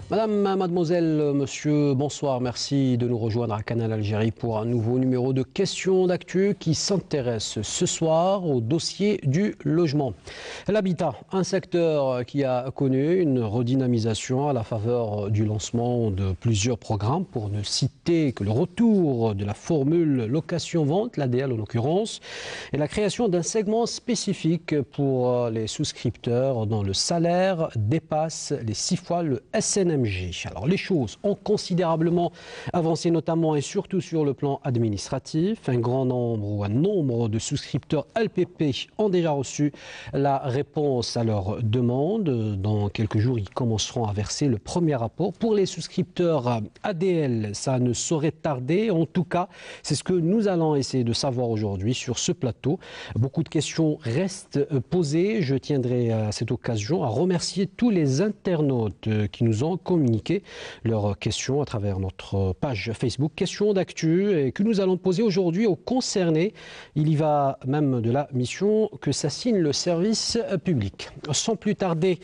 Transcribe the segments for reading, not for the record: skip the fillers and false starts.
Madame, mademoiselle, monsieur, bonsoir. Merci de nous rejoindre à Canal Algérie pour un nouveau numéro de questions d'actu qui s'intéresse ce soir au dossier du logement. L'habitat, un secteur qui a connu une redynamisation à la faveur du lancement de plusieurs programmes, pour ne citer que le retour de la formule location-vente, l'ADL en l'occurrence, et la création d'un segment spécifique pour les souscripteurs dont le salaire dépasse les 6 fois le SNMG. Alors les choses ont considérablement avancé, notamment et surtout sur le plan administratif. Un grand nombre ou un nombre de souscripteurs LPP ont déjà reçu la réponse à leur demande. Dans quelques jours, ils commenceront à verser le premier rapport. Pour les souscripteurs ADL, ça ne saurait tarder. En tout cas, c'est ce que nous allons essayer de savoir aujourd'hui sur ce plateau. Beaucoup de questions restent posées. Je tiendrai à cette occasion à remercier tous les internautes qui nous ont communiqué leurs questions à travers notre page Facebook Questions d'actu et que nous allons poser aujourd'hui aux concernés. Il y va même de la mission que s'assigne le service public. Sans plus tarder,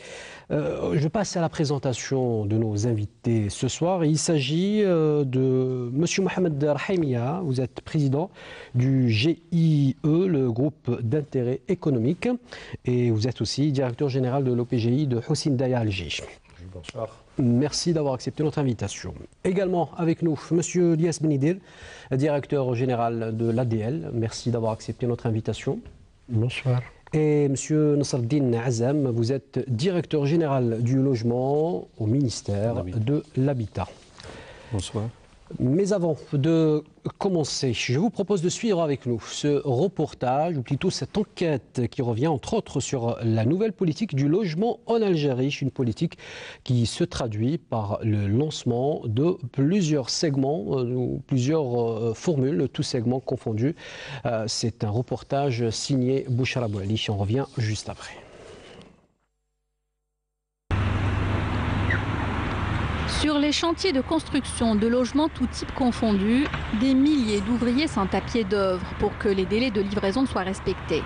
je passe à la présentation de nos invités ce soir. Il s'agit de M. Mohamed Rahimia. Vous êtes président du GIE, le groupe d'intérêt économique, et vous êtes aussi directeur général de l'OPGI de Hossein Daya Alger. Bonsoir. Merci d'avoir accepté notre invitation. Également avec nous, M. Lias Benidil, directeur général de l'ADL. Merci d'avoir accepté notre invitation. Bonsoir. Et M. Nasreddine Azam, vous êtes directeur général du logement au ministère de l'Habitat. Bonsoir. Mais avant de commencer, je vous propose de suivre avec nous ce reportage, ou plutôt cette enquête qui revient entre autres sur la nouvelle politique du logement en Algérie, une politique qui se traduit par le lancement de plusieurs segments, plusieurs formules, tous segments confondus. C'est un reportage signé Bouchara Bouali, on revient juste après. Sur les chantiers de construction de logements tout type confondus, des milliers d'ouvriers sont à pied d'œuvre pour que les délais de livraison soient respectés.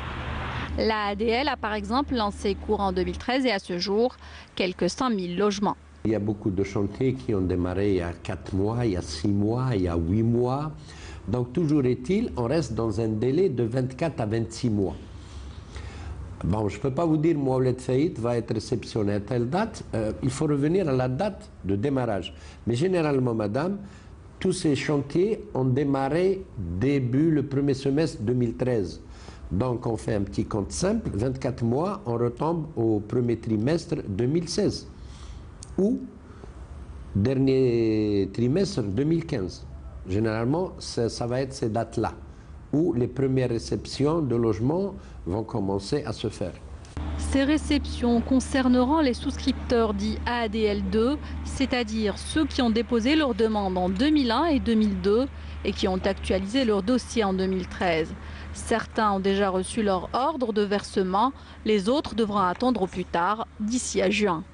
La ADL a par exemple lancé courant 2013 et à ce jour, quelques 100 000 logements. Il y a beaucoup de chantiers qui ont démarré il y a 4 mois, il y a 6 mois, il y a 8 mois. Donc toujours est-il, on reste dans un délai de 24 à 26 mois. Bon, je ne peux pas vous dire, Mouled Faïd va être réceptionné à telle date. Il faut revenir à la date de démarrage. Mais généralement, madame, tous ces chantiers ont démarré début le premier semestre 2013. Donc, on fait un petit compte simple. 24 mois, on retombe au premier trimestre 2016. Ou dernier trimestre 2015. Généralement, ça va être ces dates-là, où les premières réceptions de logements vont commencer à se faire. Ces réceptions concerneront les souscripteurs dits ADL2, c'est-à-dire ceux qui ont déposé leur demande en 2001 et 2002 et qui ont actualisé leur dossier en 2013. Certains ont déjà reçu leur ordre de versement, les autres devront attendre au plus tard, d'ici à juin.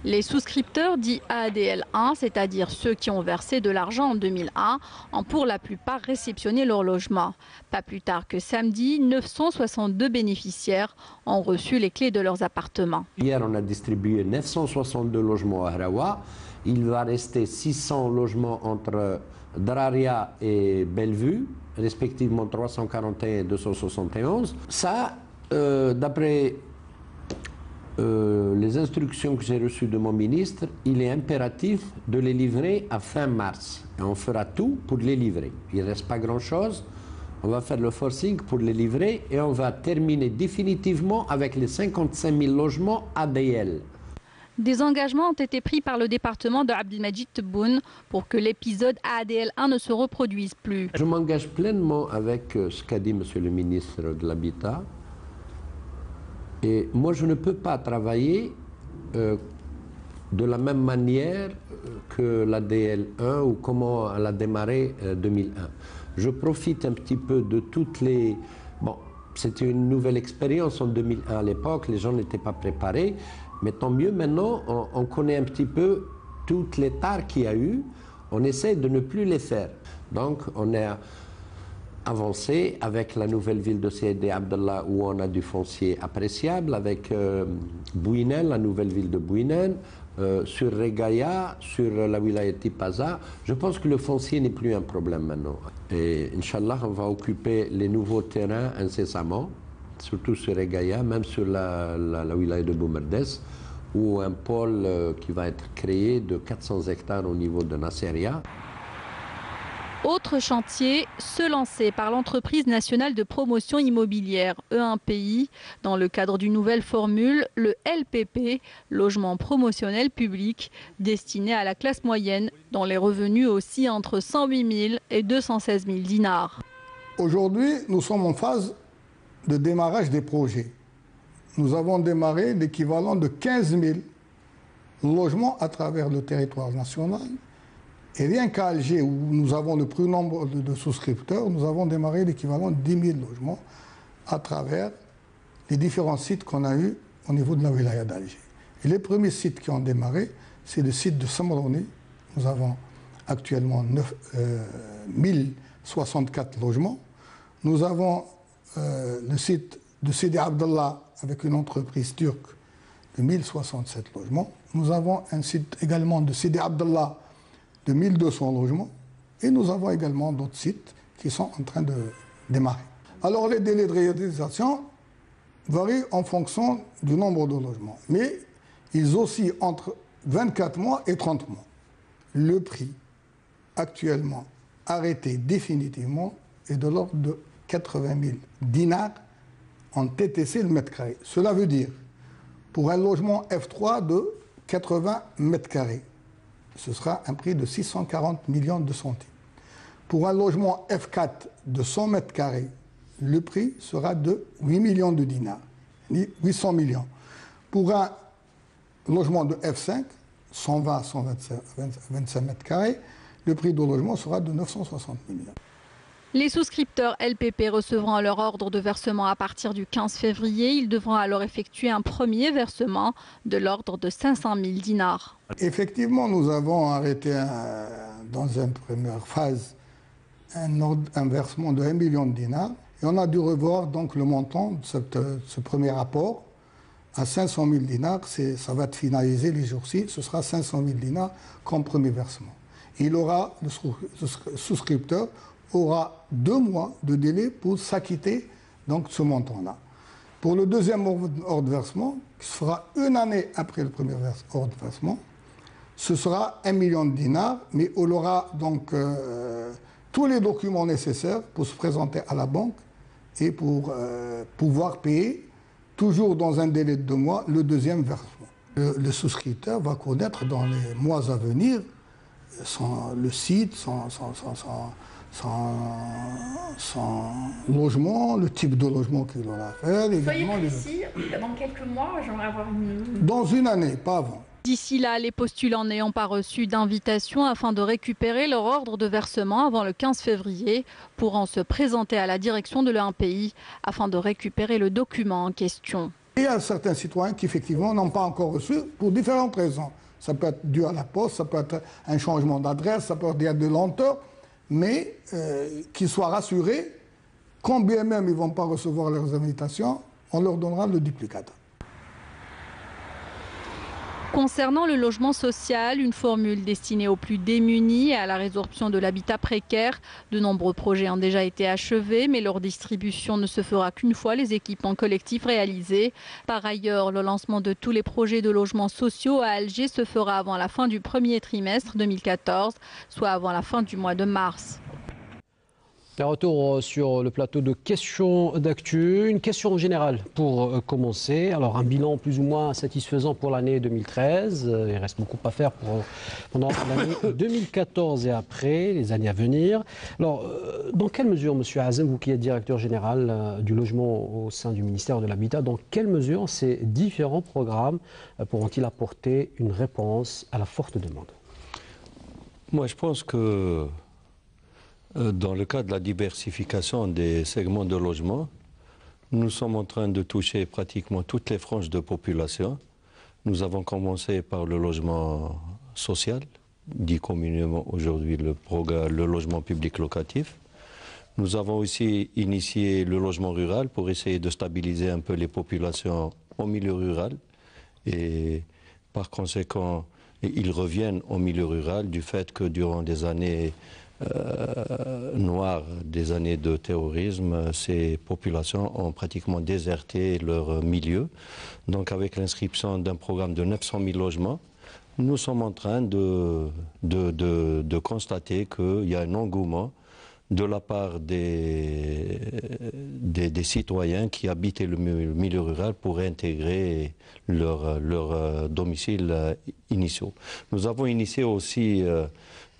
Les souscripteurs dits ADL1, c'est-à-dire ceux qui ont versé de l'argent en 2001, ont pour la plupart réceptionné leur logement. Pas plus tard que samedi, 962 bénéficiaires ont reçu les clés de leurs appartements. Hier, on a distribué 962 logements à Harawa. Il va rester 600 logements entre Draria et Bellevue, respectivement 341 et 271. Ça, d'après les instructions que j'ai reçues de mon ministre, il est impératif de les livrer à fin mars. Et on fera tout pour les livrer. Il ne reste pas grand-chose. On va faire le forcing pour les livrer et on va terminer définitivement avec les 55 000 logements ADL. Des engagements ont été pris par le département de Abdelmajid Tebboune pour que l'épisode ADL1 ne se reproduise plus. Je m'engage pleinement avec ce qu'a dit Monsieur le ministre de l'Habitat. Et moi, je ne peux pas travailler de la même manière que l'ADL1 ou comment elle a démarré 2001. Je profite un petit peu de toutes les... Bon, c'était une nouvelle expérience en 2001 à l'époque, les gens n'étaient pas préparés, mais tant mieux, maintenant, on connaît un petit peu toutes les tares qu'il y a eu, on essaie de ne plus les faire. Donc, on est avancé avec la nouvelle ville de Seydi Abdallah où on a du foncier appréciable, avec Bouinen, la nouvelle ville de Bouinen. sur Regaya, sur la wilaya Tipaza, je pense que le foncier n'est plus un problème maintenant. Et Inch'Allah, on va occuper les nouveaux terrains incessamment, surtout sur Regaya, même sur la wilaya de Boumerdes, où un pôle qui va être créé de 400 hectares au niveau de Nasseria. Autre chantier, se lancer par l'entreprise nationale de promotion immobilière E1PI dans le cadre d'une nouvelle formule, le LPP, logement promotionnel public, destiné à la classe moyenne, dont les revenus oscillent entre 108 000 et 216 000 dinars. Aujourd'hui, nous sommes en phase de démarrage des projets. Nous avons démarré l'équivalent de 15 000 logements à travers le territoire national. Et rien qu'à Alger, où nous avons le plus nombre de souscripteurs, nous avons démarré l'équivalent de 10 000 logements à travers les différents sites qu'on a eus au niveau de la wilaya d'Alger. Et les premiers sites qui ont démarré, c'est le site de Samrouni. Nous avons actuellement 1064 logements. Nous avons le site de Sidi Abdallah avec une entreprise turque de 1067 logements. Nous avons un site également de Sidi Abdallah de 1200 logements, et nous avons également d'autres sites qui sont en train de démarrer. Alors les délais de réalisation varient en fonction du nombre de logements, mais ils oscillent entre 24 mois et 30 mois. Le prix actuellement arrêté définitivement est de l'ordre de 80 000 dinars en TTC le mètre carré. Cela veut dire, pour un logement F3 de 80 mètres carrés, ce sera un prix de 640 millions de centimes. Pour un logement F4 de 100 mètres carrés, le prix sera de 8 millions de dinars, 800 millions. Pour un logement de F5, 120 à 125 mètres carrés, le prix du logement sera de 960 millions. Les souscripteurs LPP recevront leur ordre de versement à partir du 15 février. Ils devront alors effectuer un premier versement de l'ordre de 500 000 dinars. Effectivement, nous avons arrêté dans une première phase un versement de 1 million de dinars. Et on a dû revoir donc le montant de ce premier apport à 500 000 dinars. Ça va être finalisé les jours-ci. Ce sera 500 000 dinars comme premier versement. Le souscripteur aura 2 mois de délai pour s'acquitter de ce montant-là. Pour le deuxième ordre de versement, qui sera 1 année après le premier ordre de versement, ce sera 1 million de dinars, mais on aura donc tous les documents nécessaires pour se présenter à la banque et pour pouvoir payer, toujours dans un délai de 2 mois, le deuxième versement. Le souscripteur va connaître dans les mois à venir le site, son logement, le type de logement qu'il aura à faire. Soyez précis, dans quelques mois, j'aimerais avoir une... Dans 1 année, pas avant. D'ici là, les postulants n'ayant pas reçu d'invitation afin de récupérer leur ordre de versement avant le 15 février pourront se présenter à la direction de l'E1PI afin de récupérer le document en question. Il y a certains citoyens qui effectivement n'ont pas encore reçu pour différentes raisons. Ça peut être dû à la poste, ça peut être un changement d'adresse, ça peut être de lenteur, mais qu'ils soient rassurés, quand bien même ils ne vont pas recevoir leurs invitations, on leur donnera le duplicata. Concernant le logement social, une formule destinée aux plus démunis et à la résorption de l'habitat précaire, de nombreux projets ont déjà été achevés, mais leur distribution ne se fera qu'une fois les équipements collectifs réalisés. Par ailleurs, le lancement de tous les projets de logements sociaux à Alger se fera avant la fin du premier trimestre 2014, soit avant la fin du mois de mars. Un retour sur le plateau de questions d'actu. Une question générale pour commencer. Alors, un bilan plus ou moins satisfaisant pour l'année 2013. Il reste beaucoup à faire pendant l'année 2014 et après, les années à venir. Alors, dans quelle mesure, M. Hazem, vous qui êtes directeur général du logement au sein du ministère de l'Habitat, dans quelle mesure ces différents programmes pourront-ils apporter une réponse à la forte demande? Moi, je pense que dans le cas de la diversification des segments de logement, nous sommes en train de toucher pratiquement toutes les franges de population. Nous avons commencé par le logement social, dit communément aujourd'hui le logement public locatif. Nous avons aussi initié le logement rural pour essayer de stabiliser un peu les populations au milieu rural et par conséquent, ils reviennent au milieu rural du fait que durant des années noires, des années de terrorisme, ces populations ont pratiquement déserté leur milieu. Donc avec l'inscription d'un programme de 900 000 logements, nous sommes en train de constater qu'il y a un engouement de la part des citoyens qui habitaient le milieu rural pour intégrer leurs domiciles initiaux. Nous avons initié aussi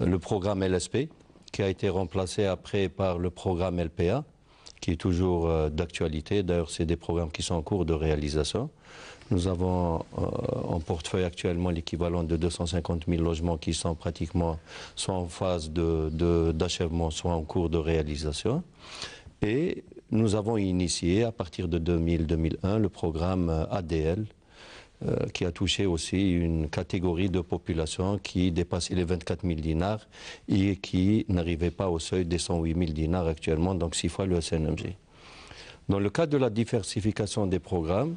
le programme LSP, qui a été remplacé après par le programme LPA, qui est toujours d'actualité. D'ailleurs, c'est des programmes qui sont en cours de réalisation. Nous avons en portefeuille actuellement l'équivalent de 250 000 logements qui sont pratiquement soit en phase d'achèvement, soit en cours de réalisation. Et nous avons initié à partir de 2000-2001 le programme ADL, qui a touché aussi une catégorie de population qui dépassait les 24 000 dinars et qui n'arrivait pas au seuil des 108 000 dinars actuellement, donc 6 fois le SNMG. Dans le cadre de la diversification des programmes,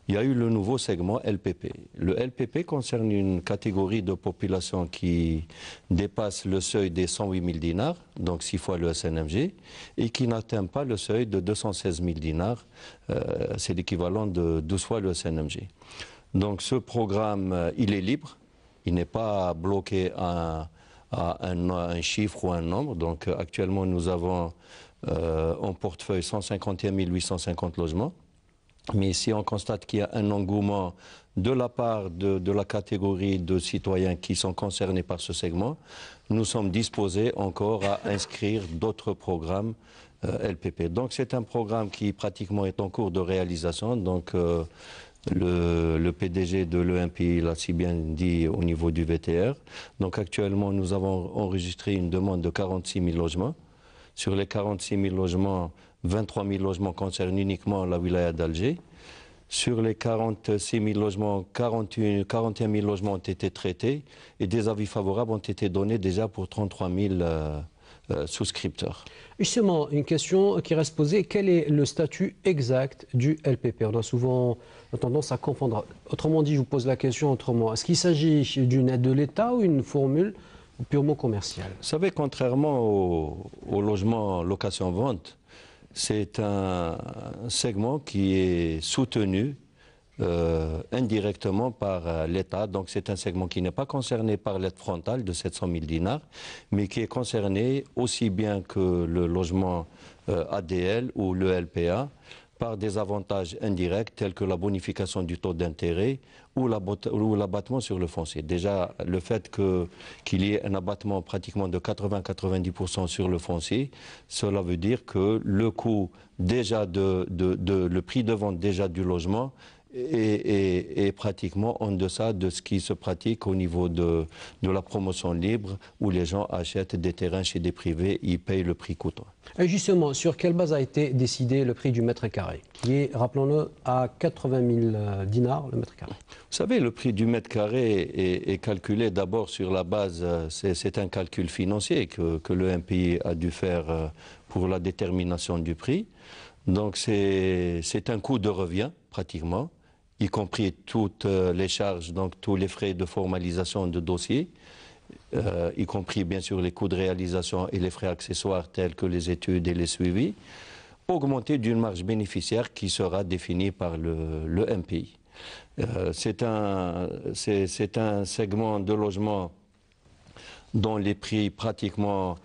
il y a eu le nouveau segment LPP. Le LPP concerne une catégorie de population qui dépasse le seuil des 108 000 dinars, donc 6 fois le SNMG, et qui n'atteint pas le seuil de 216 000 dinars, c'est l'équivalent de 12 fois le SNMG. Donc ce programme, il est libre, il n'est pas bloqué à un chiffre ou un nombre. Donc actuellement, nous avons en portefeuille 151 850 logements. Mais si on constate qu'il y a un engouement de la part de la catégorie de citoyens qui sont concernés par ce segment, nous sommes disposés encore à inscrire d'autres programmes LPP. Donc c'est un programme qui pratiquement est en cours de réalisation. Donc le PDG de l'EMPI l'a si bien dit au niveau du VTR. Donc actuellement, nous avons enregistré une demande de 46 000 logements. Sur les 46 000 logements, 23 000 logements concernent uniquement la wilaya d'Alger. Sur les 46 000 logements, 41 000 logements ont été traités et des avis favorables ont été donnés déjà pour 33 000 souscripteurs. Justement, une question qui reste posée, quel est le statut exact du LPP? On a souvent tendance à confondre. Autrement dit, je vous pose la question autrement. Est-ce qu'il s'agit d'une aide de l'État ou une formule purement commerciale? Vous savez, contrairement au logement location-vente, c'est un segment qui est soutenu indirectement par l'État. Donc c'est un segment qui n'est pas concerné par l'aide frontale de 700 000 dinars, mais qui est concerné aussi bien que le logement ADL ou le LPA par des avantages indirects tels que la bonification du taux d'intérêt ou l'abattement sur le foncier. Déjà, le fait qu'il y ait un abattement pratiquement de 80-90% sur le foncier, cela veut dire que le coût déjà le prix de vente déjà du logement est pratiquement en deçà de ce qui se pratique au niveau de la promotion libre où les gens achètent des terrains chez des privés, ils payent le prix coûtant. Et justement, sur quelle base a été décidé le prix du mètre carré, qui est, rappelons-le, à 80 000 dinars le mètre carré? Vous savez, le prix du mètre carré est calculé d'abord sur la base, c'est un calcul financier que le MPI a dû faire pour la détermination du prix. Donc c'est un coût de revient pratiquement, y compris toutes les charges, donc tous les frais de formalisation de dossier, y compris bien sûr les coûts de réalisation et les frais accessoires tels que les études et les suivis, augmentés d'une marge bénéficiaire qui sera définie par le MPI. C'est un segment de logement dont les prix pratiquement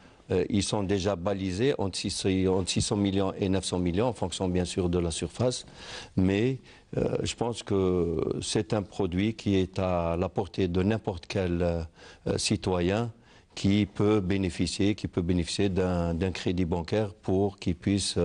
ils sont déjà balisés entre 600 millions et 900 millions en fonction bien sûr de la surface, mais je pense que c'est un produit qui est à la portée de n'importe quel citoyen qui peut bénéficier d'un crédit bancaire pour qu'il puisse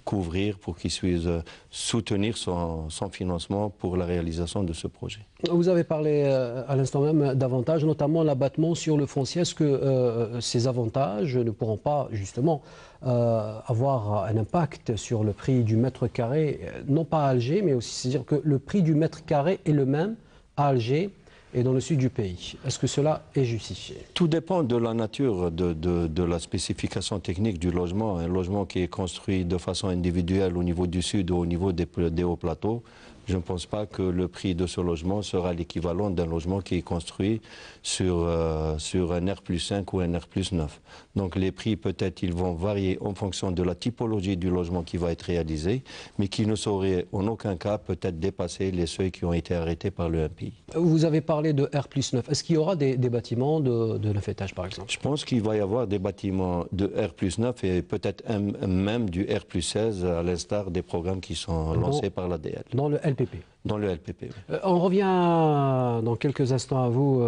couvrir, pour qu'il puisse soutenir son financement pour la réalisation de ce projet. Vous avez parlé à l'instant même d'avantages, notamment l'abattement sur le foncier. Est-ce que ces avantages ne pourront pas justement avoir un impact sur le prix du mètre carré, non pas à Alger, mais aussi c'est-à-dire que le prix du mètre carré est le même à Alger et dans le sud du pays? Est-ce que cela est justifié? Tout dépend de la nature, de la spécification technique du logement. Un logement qui est construit de façon individuelle au niveau du sud ou au niveau des hauts plateaux, je ne pense pas que le prix de ce logement sera l'équivalent d'un logement qui est construit sur un R+5 ou un R+9. Donc les prix, peut-être, ils vont varier en fonction de la typologie du logement qui va être réalisé, mais qui ne sauraient en aucun cas peut-être dépasser les seuils qui ont été arrêtés par le MPI. Vous avez parlé de R+9. Est-ce qu'il y aura des bâtiments de 9 étages, par exemple? Je pense qu'il va y avoir des bâtiments de R+9 et peut-être même du R+16, à l'instar des programmes qui sont lancés par l'ADL. Dans le LPP. Dans le LPP, oui. On revient dans quelques instants à vous,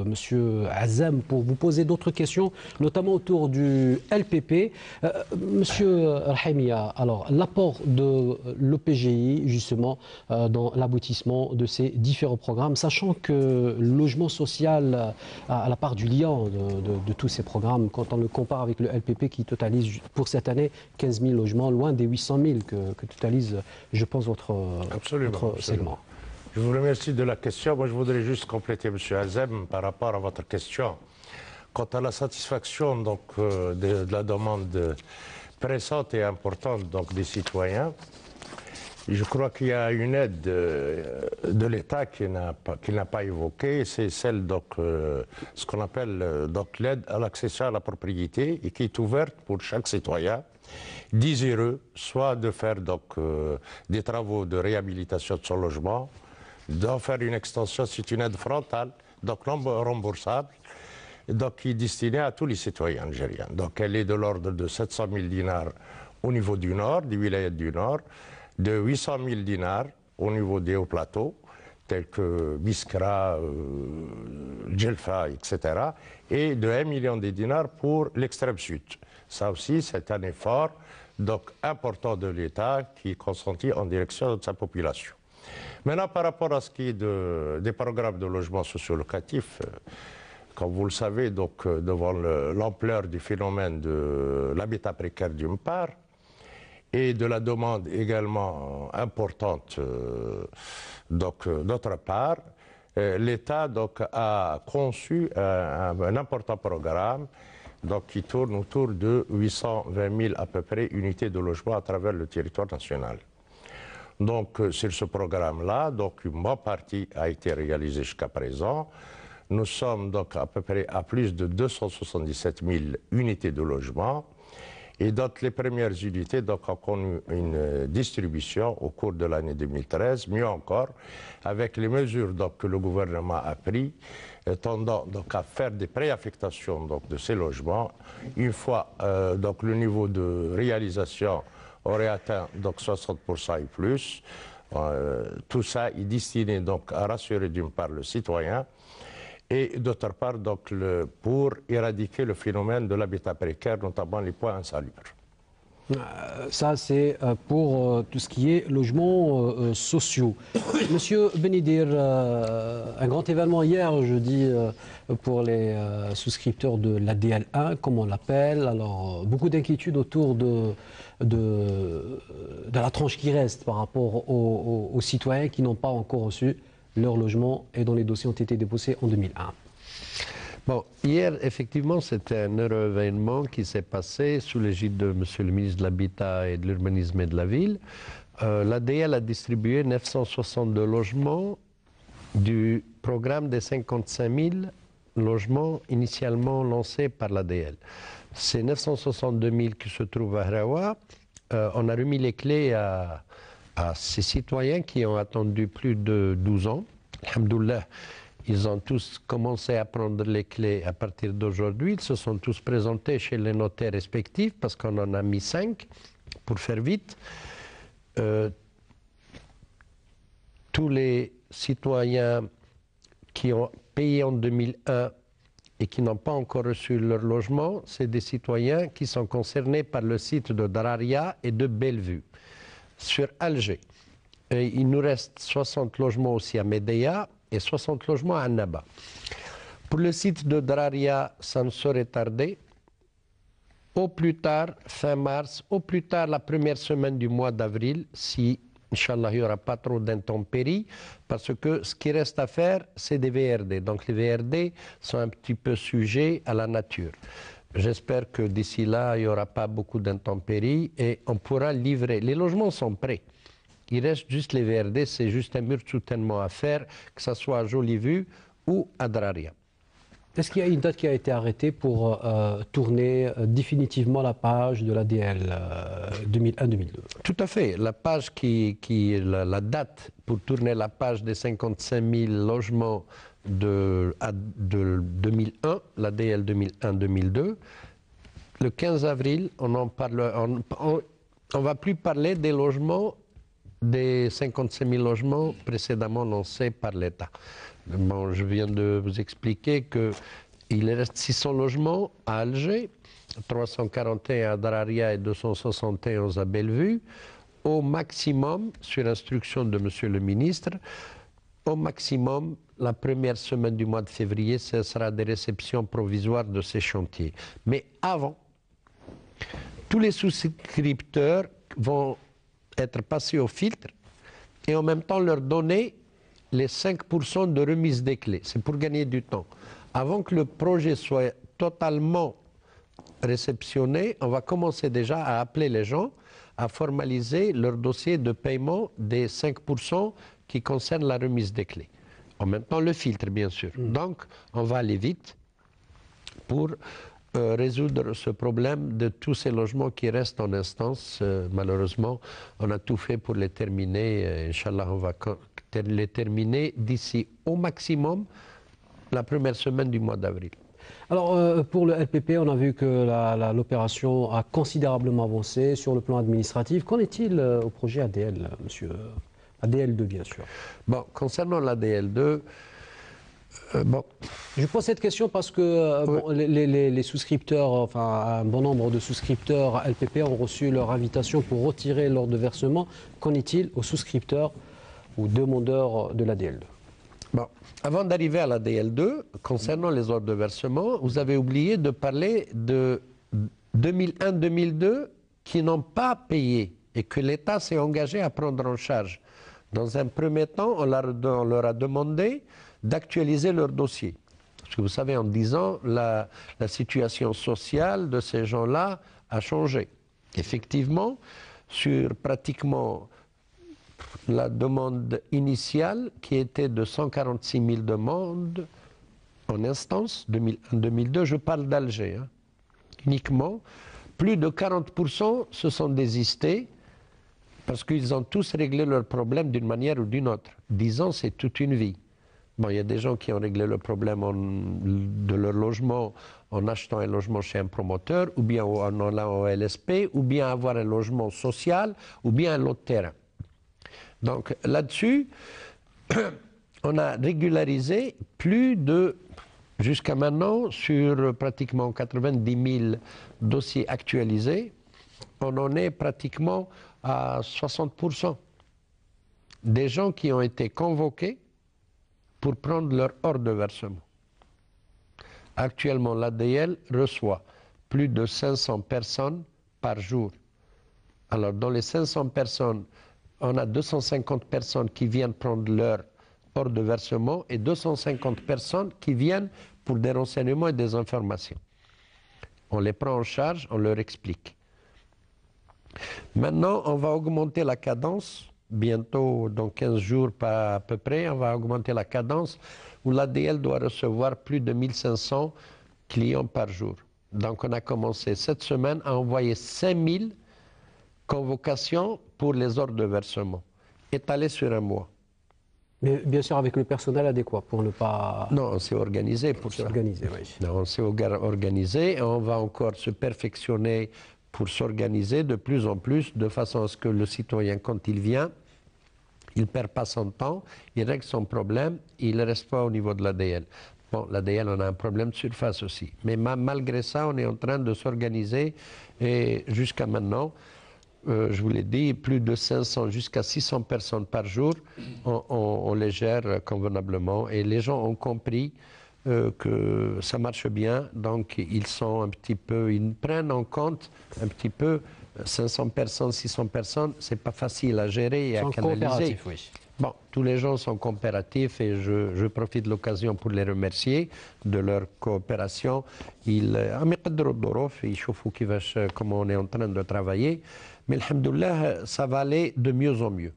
Monsieur Azam, pour vous poser d'autres questions, notamment autour du LPP. Monsieur Rahimia, alors l'apport de l'OPGI, justement, dans l'aboutissement de ces différents programmes, sachant que le logement social a la part du liant de tous ces programmes, quand on le compare avec le LPP qui totalise pour cette année 15 000 logements, loin des 800 000 que totalise, je pense, votre segment. Je vous remercie de la question. Moi, je voudrais juste compléter, M. Azem, par rapport à votre question. Quant à la satisfaction donc, de la demande pressante et importante donc, des citoyens, je crois qu'il y a une aide de l'État qu'il n'a pas évoquée, c'est celle, donc, ce qu'on appelle l'aide à l'accession à la propriété et qui est ouverte pour chaque citoyen désireux, soit de faire donc, des travaux de réhabilitation de son logement, d'en faire une extension, c'est une aide frontale, donc non remboursable, donc qui est destinée à tous les citoyens algériens. Donc elle est de l'ordre de 700 000 dinars au niveau du nord, des wilayas du nord, de 800 000 dinars au niveau des hauts plateaux, tels que Biskra, Djelfa, etc., et de 1 million de dinars pour l'extrême sud. Ça aussi, c'est un effort donc, important de l'État qui est consenti en direction de sa population. Maintenant, par rapport à ce qui est des programmes de logement socio-locatif, comme vous le savez, donc, devant l'ampleur du phénomène de l'habitat précaire d'une part, et de la demande également importante d'autre part, l'État a conçu un important programme donc, qui tourne autour de 820 000 à peu près unités de logement à travers le territoire national. Donc sur ce programme-là, donc une bonne partie a été réalisée jusqu'à présent. Nous sommes donc à peu près à plus de 277 000 unités de logement. Et donc les premières unités donc, ont connu une distribution au cours de l'année 2013, mieux encore, avec les mesures donc, que le gouvernement a prises, tendant donc, à faire des préaffectations donc, de ces logements. Une fois donc, le niveau de réalisation aurait atteint donc 60% et plus. Tout ça est destiné donc à rassurer d'une part le citoyen et d'autre part donc pour éradiquer le phénomène de l'habitat précaire, notamment les points insalubres. Ça, c'est pour tout ce qui est logements sociaux. Monsieur Benidir, un grand événement hier, jeudi, pour les souscripteurs de l'ADL1, comme on l'appelle. Alors, beaucoup d'inquiétudes autour de la tranche qui reste par rapport aux citoyens qui n'ont pas encore reçu leur logement et dont les dossiers ont été déposés en 2001. Bon, hier, effectivement, c'était un heureux événement qui s'est passé sous l'égide de M. le ministre de l'Habitat et de l'Urbanisme et de la Ville. L'ADL a distribué 962 logements du programme des 55 000 logements initialement lancés par l'ADL. Ces 962 000 qui se trouvent à Hraoua, on a remis les clés à ces citoyens qui ont attendu plus de 12 ans. Alhamdoulilah. Ils ont tous commencé à prendre les clés à partir d'aujourd'hui. Ils se sont tous présentés chez les notaires respectifs parce qu'on en a mis 5 pour faire vite. Tous les citoyens qui ont payé en 2001 et qui n'ont pas encore reçu leur logement, c'est des citoyens qui sont concernés par le site de Dararia et de Bellevue. Sur Alger, il nous reste 60 logements aussi à Médéa et 60 logements à Annaba. Pour le site de Dararia, ça ne saurait tarder. Au plus tard, fin mars, au plus tard la première semaine du mois d'avril, si, Inch'Allah, il n'y aura pas trop d'intempéries, parce que ce qui reste à faire, c'est des VRD. Donc les VRD sont un petit peu sujets à la nature. J'espère que d'ici là, il n'y aura pas beaucoup d'intempéries et on pourra livrer. Les logements sont prêts. Il reste juste les VRD, c'est juste un mur de soutènement à faire, que ce soit à Jolie-Vue ou à Draria. Est-ce qu'il y a une date qui a été arrêtée pour tourner définitivement la page de l'ADL 2001-2002? Tout à fait. La page la date pour tourner la page des 55 000 logements de 2001, l'ADL 2001-2002, le 15 avril, on ne va plus parler des logements, des 55 000 logements précédemment lancés par l'État. Bon, je viens de vous expliquer qu'il reste 600 logements à Alger, 341 à Draria et 271 à Bellevue. Au maximum, sur instruction de Monsieur le ministre, au maximum, la première semaine du mois de février, ce sera des réceptions provisoires de ces chantiers. Mais avant, tous les souscripteurs vont être passés au filtre et en même temps leur donner les 5% de remise des clés. C'est pour gagner du temps. Avant que le projet soit totalement réceptionné, on va commencer déjà à appeler les gens à formaliser leur dossier de paiement des 5% qui concernent la remise des clés. En même temps, le filtre, bien sûr. Donc, on va aller vite pour résoudre ce problème de tous ces logements qui restent en instance. Malheureusement, on a tout fait pour les terminer. Inch'Allah, on va les terminer d'ici au maximum la première semaine du mois d'avril. Alors, pour le LPP, on a vu que l'opération a considérablement avancé sur le plan administratif. Qu'en est-il au projet ADL, monsieur? ADL2, bien sûr. Bon, concernant l'ADL2, bon. Je pose cette question parce que bon, les souscripteurs, enfin un bon nombre de souscripteurs LPP ont reçu leur invitation pour retirer l'ordre de versement. Qu'en est-il aux souscripteurs ou demandeurs de l'ADL2? Bon, avant d'arriver à l'ADL2, concernant les ordres de versement, vous avez oublié de parler de 2001-2002 qui n'ont pas payé et que l'État s'est engagé à prendre en charge. Dans un premier temps, on leur a demandé d'actualiser leur dossier. Parce que vous savez, en 10 ans, la situation sociale de ces gens-là a changé. Effectivement, sur pratiquement la demande initiale, qui était de 146 000 demandes en instance, 2001-2002, je parle d'Alger, hein, uniquement, plus de 40% se sont désistés parce qu'ils ont tous réglé leurs problèmes d'une manière ou d'une autre. 10 ans, c'est toute une vie. Bon, il y a des gens qui ont réglé le problème de leur logement en achetant un logement chez un promoteur, ou bien en allant au LSP, ou bien avoir un logement social, ou bien un lot de terrain. Donc là-dessus, on a régularisé plus de, jusqu'à maintenant, sur pratiquement 90 000 dossiers actualisés, on en est pratiquement à 60%. Des gens qui ont été convoqués pour prendre leur ordre de versement. Actuellement, l'ADL reçoit plus de 500 personnes par jour. Alors, dans les 500 personnes, on a 250 personnes qui viennent prendre leur ordre de versement et 250 personnes qui viennent pour des renseignements et des informations. On les prend en charge, on leur explique. Maintenant, on va augmenter la cadence. Bientôt, dans 15 jours à peu près, on va augmenter la cadence où l'ADL doit recevoir plus de 1500 clients par jour. Donc, on a commencé cette semaine à envoyer 5000 convocations pour les ordres de versement, étalées sur un mois. Mais bien sûr avec le personnel adéquat pour ne pas... Non, on s'est organisé pour ça. Organiser, oui. Non, on s'est organisé et on va encore se perfectionner pour s'organiser de plus en plus, de façon à ce que le citoyen, quand il vient, il ne perd pas son temps, il règle son problème, il ne reste pas au niveau de l'ADL. Bon, l'ADL, on a un problème de surface aussi. Mais malgré ça, on est en train de s'organiser et jusqu'à maintenant, je vous l'ai dit, plus de 500 jusqu'à 600 personnes par jour, on les gère convenablement. Et les gens ont compris que ça marche bien, donc ils prennent en compte un petit peu 500 personnes, 600 personnes, c'est pas facile à gérer et à canaliser. Oui. Bon, tous les gens sont coopératifs et je profite de l'occasion pour les remercier de leur coopération. Ils comment on est en train de travailler. Mais alhamdoulilah, ça va aller de mieux en mieux.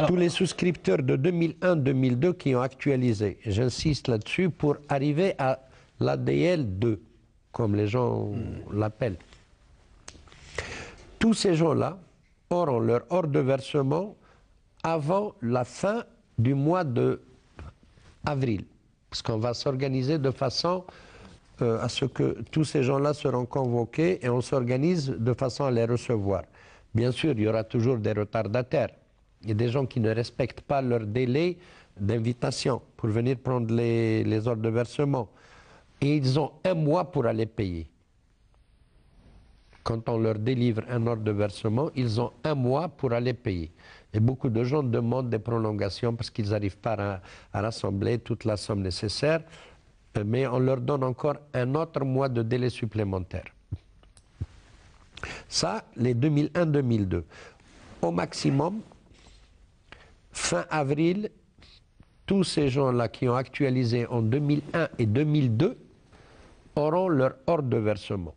tous les souscripteurs de 2001-2002 qui ont actualisé, j'insiste là-dessus, pour arriver à l'ADL 2, comme les gens l'appellent. Tous ces gens-là auront leur ordre de versement avant la fin du mois d'avril, parce qu'on va s'organiser de façon à ce que tous ces gens-là seront convoqués et on s'organise de façon à les recevoir. Bien sûr, il y aura toujours des retardataires. Il y a des gens qui ne respectent pas leur délai d'invitation pour venir prendre les ordres de versement. Et ils ont un mois pour aller payer. Quand on leur délivre un ordre de versement, ils ont un mois pour aller payer. Et beaucoup de gens demandent des prolongations parce qu'ils n'arrivent pas à rassembler toute la somme nécessaire. Mais on leur donne encore un autre mois de délai supplémentaire. Ça, les 2001-2002. Au maximum, fin avril, tous ces gens-là qui ont actualisé en 2001 et 2002 auront leur ordre de versement.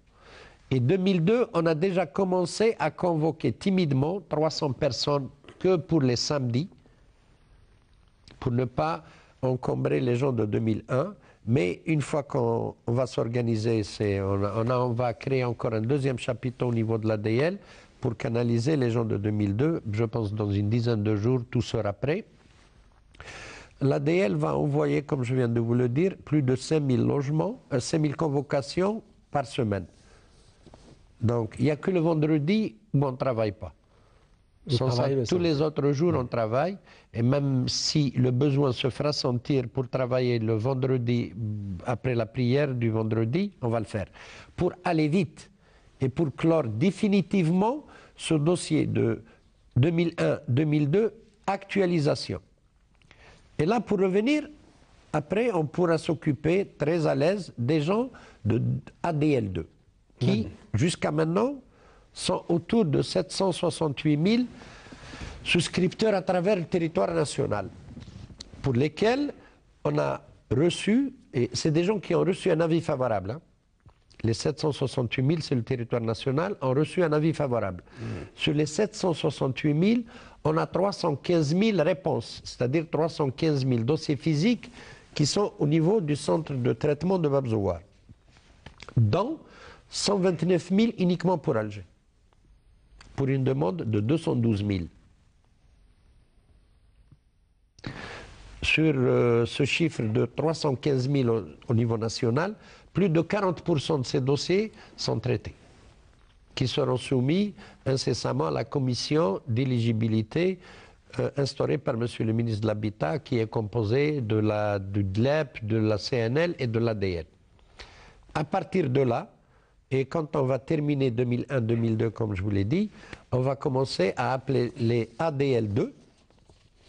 Et 2002, on a déjà commencé à convoquer timidement 300 personnes que pour les samedis, pour ne pas encombrer les gens de 2001. Mais une fois qu'on va s'organiser, on va créer encore un deuxième chapitre au niveau de l'ADL pour canaliser les gens de 2002. Je pense dans une dizaine de jours, tout sera prêt. L'ADL va envoyer, comme je viens de vous le dire, plus de 5000 logements, 5000 convocations par semaine. Donc, il n'y a que le vendredi où on ne travaille pas. Sans ça, tous les autres jours, on travaille. Et même si le besoin se fera sentir pour travailler le vendredi, après la prière du vendredi, on va le faire. Pour aller vite et pour clore définitivement ce dossier de 2001-2002, actualisation. Et là, pour revenir, après, on pourra s'occuper très à l'aise des gens de ADL2, qui, jusqu'à maintenant, sont autour de 768 000 souscripteurs à travers le territoire national, pour lesquels on a reçu, et c'est des gens qui ont reçu un avis favorable, hein. Les 768 000, c'est le territoire national, ont reçu un avis favorable. Sur les 768 000, on a 315 000 réponses, c'est-à-dire 315 000 dossiers physiques qui sont au niveau du centre de traitement de Bab Zouar, dont 129 000 uniquement pour Alger, pour une demande de 212 000. Sur ce chiffre de 315 000 au niveau national, plus de 40% de ces dossiers sont traités, qui seront soumis incessamment à la commission d'éligibilité instaurée par M. le ministre de l'Habitat, qui est composée du DLEP, de la CNL et de l'ADL. À partir de là, et quand on va terminer 2001-2002, comme je vous l'ai dit, on va commencer à appeler les ADL2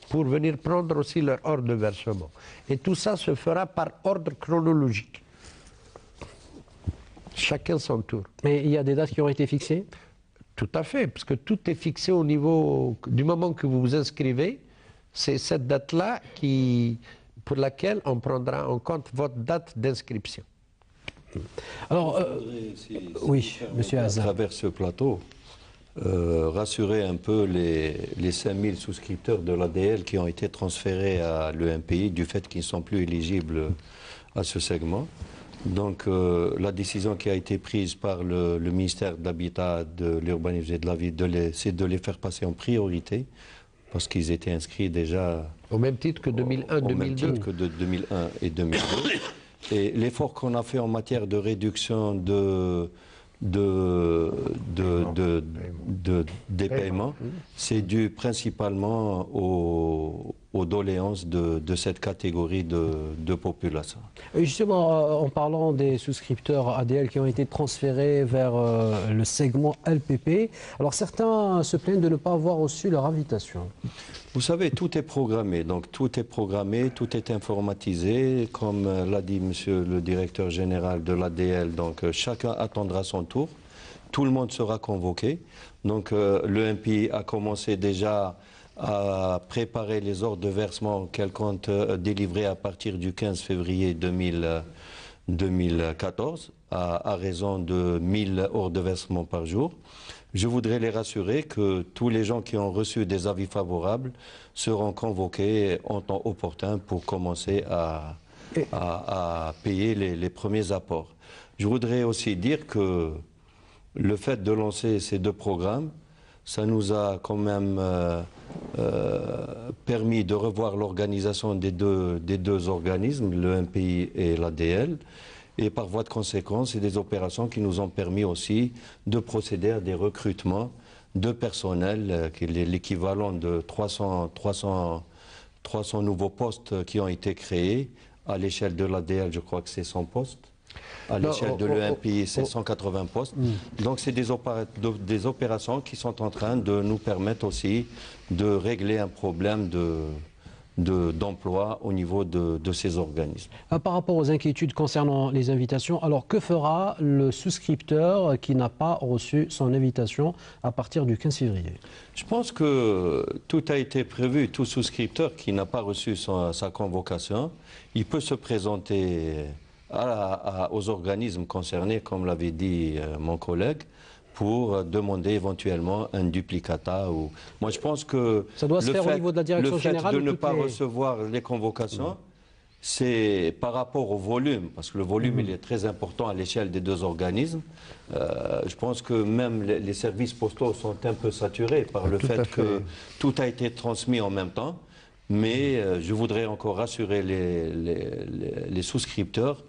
pour venir prendre aussi leur ordre de versement. Et tout ça se fera par ordre chronologique. Chacun son tour. Mais il y a des dates qui ont été fixées? Tout à fait, parce que tout est fixé au niveau du moment que vous vous inscrivez. C'est cette date-là pour laquelle on prendra en compte votre date d'inscription. Alors, oui, monsieur Hazan. À travers ce plateau, rassurer un peu les 5000 souscripteurs de l'ADL qui ont été transférés à l'EMPI du fait qu'ils ne sont plus éligibles à ce segment. Donc la décision qui a été prise par le ministère de l'Habitat, de l'Urbanisme et de la Ville, c'est de les faire passer en priorité parce qu'ils étaient inscrits déjà au même titre que 2001-2002. Au même titre que de 2001 et 2002. Et l'effort qu'on a fait en matière de réduction des paiements, c'est dû principalement aux doléances de cette catégorie de population. Et justement, en parlant des souscripteurs ADL qui ont été transférés vers le segment LPP, alors certains se plaignent de ne pas avoir reçu leur invitation. Vous savez, tout est programmé, donc tout est programmé, tout est informatisé, comme l'a dit monsieur le directeur général de l'ADL, donc chacun attendra son tour, tout le monde sera convoqué, donc l'EMPI a commencé déjà à préparer les ordres de versement qu'elle compte délivrer à partir du 15 février 2014 à raison de 1000 ordres de versement par jour. Je voudrais les rassurer que tous les gens qui ont reçu des avis favorables seront convoqués en temps opportun pour commencer à payer les premiers apports. Je voudrais aussi dire que le fait de lancer ces deux programmes, ça nous a quand même permis de revoir l'organisation des deux organismes, le MPI et l'ADL. Et par voie de conséquence, c'est des opérations qui nous ont permis aussi de procéder à des recrutements de personnel, qui est l'équivalent de 300 nouveaux postes qui ont été créés. À l'échelle de l'ADL, je crois que c'est 100 postes. À l'échelle de l'EMPI, c'est 180 postes. Donc c'est des opérations qui sont en train de nous permettre aussi de régler un problème d'emploi au niveau de ces organismes. Par rapport aux inquiétudes concernant les invitations, alors que fera le souscripteur qui n'a pas reçu son invitation à partir du 15 février? Je pense que tout a été prévu. Tout souscripteur qui n'a pas reçu sa convocation, il peut se présenter aux organismes concernés, comme l'avait dit mon collègue, pour demander éventuellement un duplicata. Moi, je pense que ça doit se faire au niveau de la direction générale. Le fait de ne pas recevoir les convocations, c'est par rapport au volume, parce que le volume il est très important à l'échelle des deux organismes. Je pense que même les services postaux sont un peu saturés par le fait que tout a été transmis en même temps. Mais je voudrais encore rassurer les souscripteurs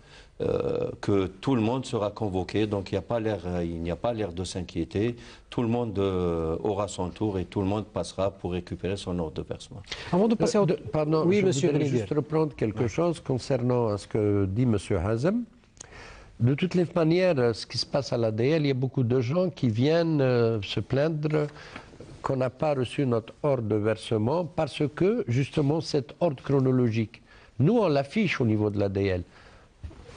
que tout le monde sera convoqué, donc il n'y a pas l'air de s'inquiéter. Tout le monde aura son tour et tout le monde passera pour récupérer son ordre de versement. Avant de passer Pardon, oui, je monsieur voudrais juste reprendre quelque chose concernant ce que dit M. Hazem. De toutes les manières, ce qui se passe à l'ADL, il y a beaucoup de gens qui viennent se plaindre qu'on n'a pas reçu notre ordre de versement parce que, justement, cet ordre chronologique, nous, on l'affiche au niveau de l'ADL.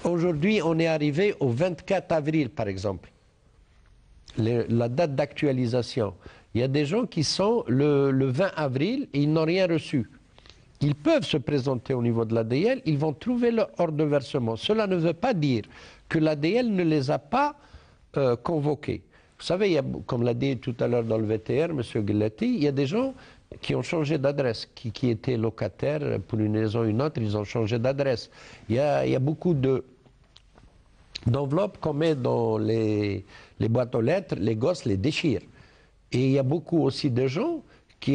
Aujourd'hui, on est arrivé au 24 avril, par exemple, la date d'actualisation. Il y a des gens qui sont le 20 avril et ils n'ont rien reçu. Ils peuvent se présenter au niveau de l'ADL, ils vont trouver leur ordre de versement. Cela ne veut pas dire que l'ADL ne les a pas convoqués. Vous savez, il y a, comme l'a dit tout à l'heure dans le VTR, M. Guilletti, il y a des gens qui ont changé d'adresse, qui étaient locataires pour une raison ou une autre, ils ont changé d'adresse. Il y a beaucoup d'enveloppes qu'on met dans les boîtes aux lettres, les gosses les déchirent. Et il y a beaucoup aussi de gens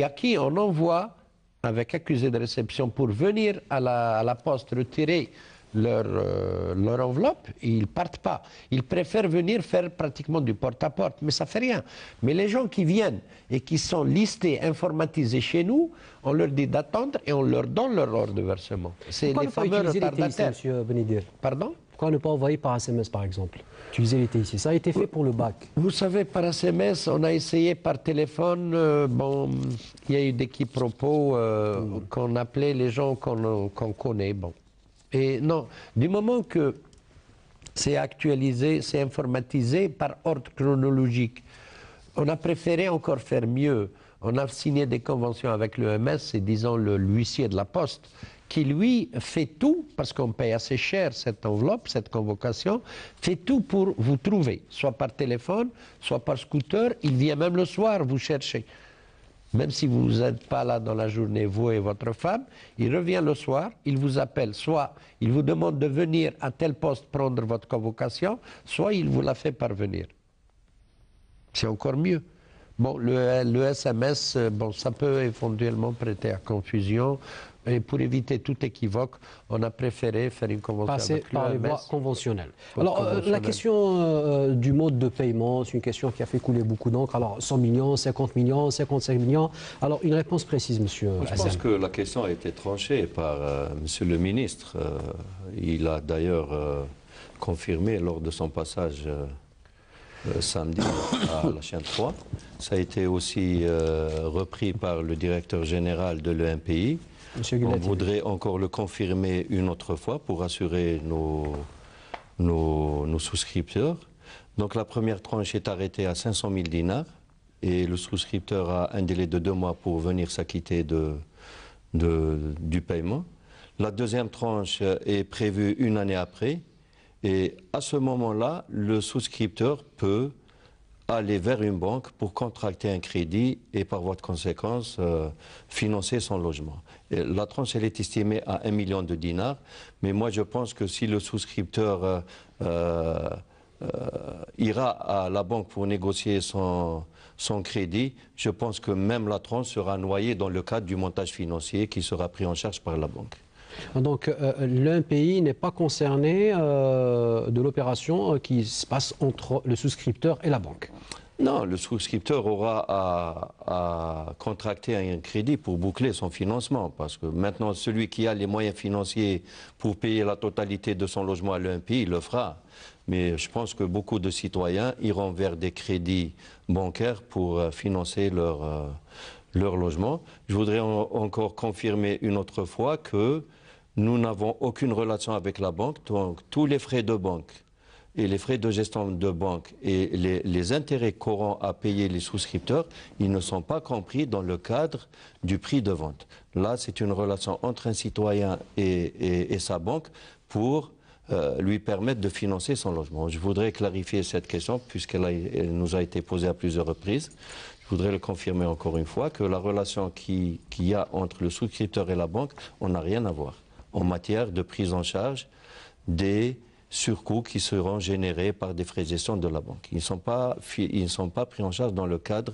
à qui on envoie, avec accusé de réception, pour venir à la poste retirer leur enveloppe, et ils ne partent pas. Ils préfèrent venir faire pratiquement du porte-à-porte, mais ça ne fait rien. Mais les gens qui viennent et qui sont listés, informatisés chez nous, on leur dit d'attendre et on leur donne leur ordre de versement. C'est les fameux retardataires. M. Benidir. Pardon? Pourquoi ne pas envoyer par SMS, par exemple? Utiliser les TIC. Ça a été fait pour le bac. Vous savez, par SMS, on a essayé par téléphone. Bon, il y a eu des quiproquos qu'on appelait les gens qu'on connaît. Bon. Et non, du moment que c'est actualisé, c'est informatisé par ordre chronologique, on a préféré encore faire mieux. On a signé des conventions avec l'EMS, c'est disons l'huissier de la Poste, qui lui fait tout, parce qu'on paye assez cher cette enveloppe, cette convocation, fait tout pour vous trouver, soit par téléphone, soit par scooter. Il vient même le soir vous chercher. Même si vous n'êtes pas là dans la journée, vous et votre femme, il revient le soir, il vous appelle, soit il vous demande de venir à tel poste prendre votre convocation, soit il vous la fait parvenir. C'est encore mieux. Bon, le SMS, bon, ça peut éventuellement prêter à confusion. Et pour éviter tout équivoque, on a préféré faire une convention passer par les voies conventionnelles. Alors, la question du mode de paiement, c'est une question qui a fait couler beaucoup d'encre. Alors, 100 millions, 50 millions, 55 millions. Alors, une réponse précise, monsieur Hassan. Je pense que la question a été tranchée par monsieur le ministre. Il a d'ailleurs confirmé lors de son passage samedi à la chaîne 3. Ça a été aussi repris par le directeur général de l'EMPI. On voudrait encore le confirmer une autre fois pour rassurer nos souscripteurs. Donc la première tranche est arrêtée à 500 000 dinars et le souscripteur a un délai de 2 mois pour venir s'acquitter du paiement. La deuxième tranche est prévue une année après Et à ce moment-là, le souscripteur peut aller vers une banque pour contracter un crédit et par voie de conséquence financer son logement. Et la tranche, elle est estimée à 1 million de dinars, mais moi je pense que si le souscripteur ira à la banque pour négocier son crédit, je pense que même la tranche sera noyée dans le cadre du montage financier qui sera pris en charge par la banque. Donc l'un pays n'est pas concerné de l'opération qui se passe entre le souscripteur et la banque. Non, le souscripteur aura à contracter un crédit pour boucler son financement, parce que maintenant, celui qui a les moyens financiers pour payer la totalité de son logement à l'EMPI, il le fera. Mais je pense que beaucoup de citoyens iront vers des crédits bancaires pour financer leur logement. Je voudrais encore confirmer une autre fois que nous n'avons aucune relation avec la banque, donc tous les frais de banque et les frais de gestion de banque et les intérêts qu'auront à payer les souscripteurs, ils ne sont pas compris dans le cadre du prix de vente. Là, c'est une relation entre un citoyen et sa banque pour lui permettre de financer son logement. Je voudrais clarifier cette question puisqu'elle nous a été posée à plusieurs reprises. Je voudrais le confirmer encore une fois que la relation qu'il y a entre le souscripteur et la banque, on n'a rien à voir en matière de prise en charge des surcoûts qui seront générés par des frais de gestion de la banque. Ils ne sont pas pris en charge dans le cadre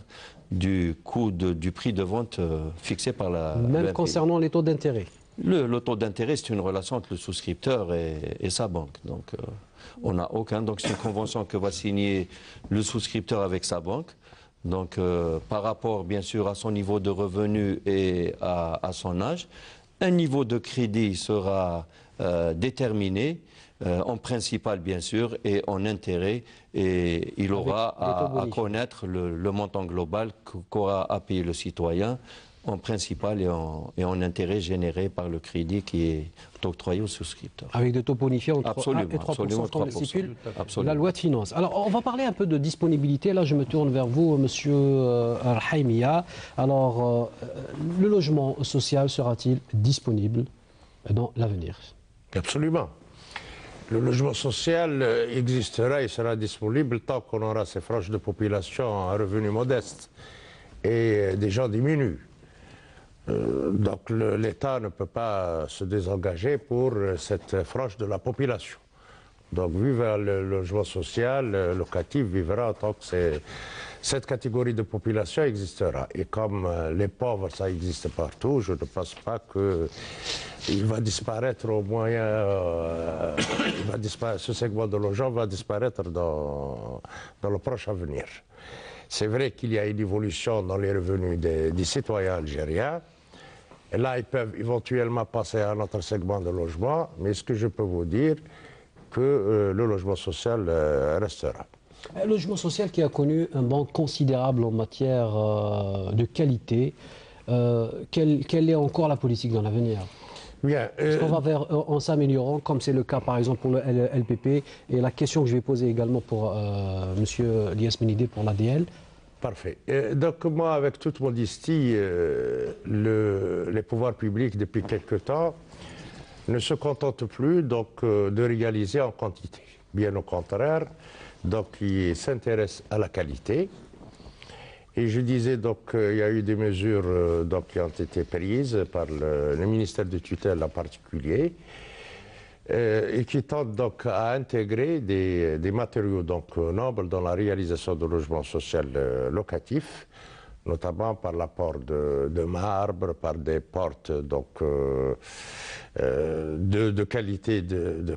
du coût du prix de vente fixé par la Même concernant les taux d'intérêt. Le taux d'intérêt, c'est une relation entre le souscripteur et sa banque. Donc, on n'a aucun. Donc, c'est une convention que va signer le souscripteur avec sa banque. Donc, par rapport, bien sûr, à son niveau de revenu et à son âge, un niveau de crédit sera déterminé, en principal, bien sûr, et en intérêt. Et il aura à connaître le montant global qu'aura à payer le citoyen en principal et en intérêt généré par le crédit qui est octroyé aux souscripteurs. Avec des taux bonifiés entre 1 et 3%, absolument, comme le stipule absolument. la loi de finances. Alors, on va parler un peu de disponibilité. Là, je me tourne vers vous, monsieur Al-Haïmia. Alors, le logement social sera-t-il disponible dans l'avenir? Absolument. Le logement social existera et sera disponible tant qu'on aura ces franges de population à revenus modestes et des gens diminuent. Donc l'État ne peut pas se désengager pour cette frange de la population. Donc vivre le logement social locatif vivra tant que cette catégorie de population existera. Et comme les pauvres, ça existe partout, je ne pense pas qu'il va disparaître au moyen... ce segment de logement va disparaître dans le proche avenir. C'est vrai qu'il y a une évolution dans les revenus des citoyens algériens. Et là, ils peuvent éventuellement passer à un autre segment de logement, mais ce que je peux vous dire, que le logement social restera. Un logement social qui a connu un bond considérable en matière de qualité, quelle est encore la politique dans l'avenir? Bien. Est-ce qu'on va vers, en s'améliorant, comme c'est le cas par exemple pour le LPP, et la question que je vais poser également pour M. Elias Benidé pour l'ADL? Parfait. Donc moi, avec toute modestie, les pouvoirs publics, depuis quelque temps, ne se contentent plus donc, de réaliser en quantité. Bien au contraire, donc ils s'intéressent à la qualité. Et je disais donc qu'il y a eu des mesures donc, qui ont été prises par le ministère de tutelle en particulier, et qui tentent donc à intégrer des matériaux donc nobles dans la réalisation de logements sociaux locatifs, notamment par l'apport de marbre, par des portes donc, de qualité de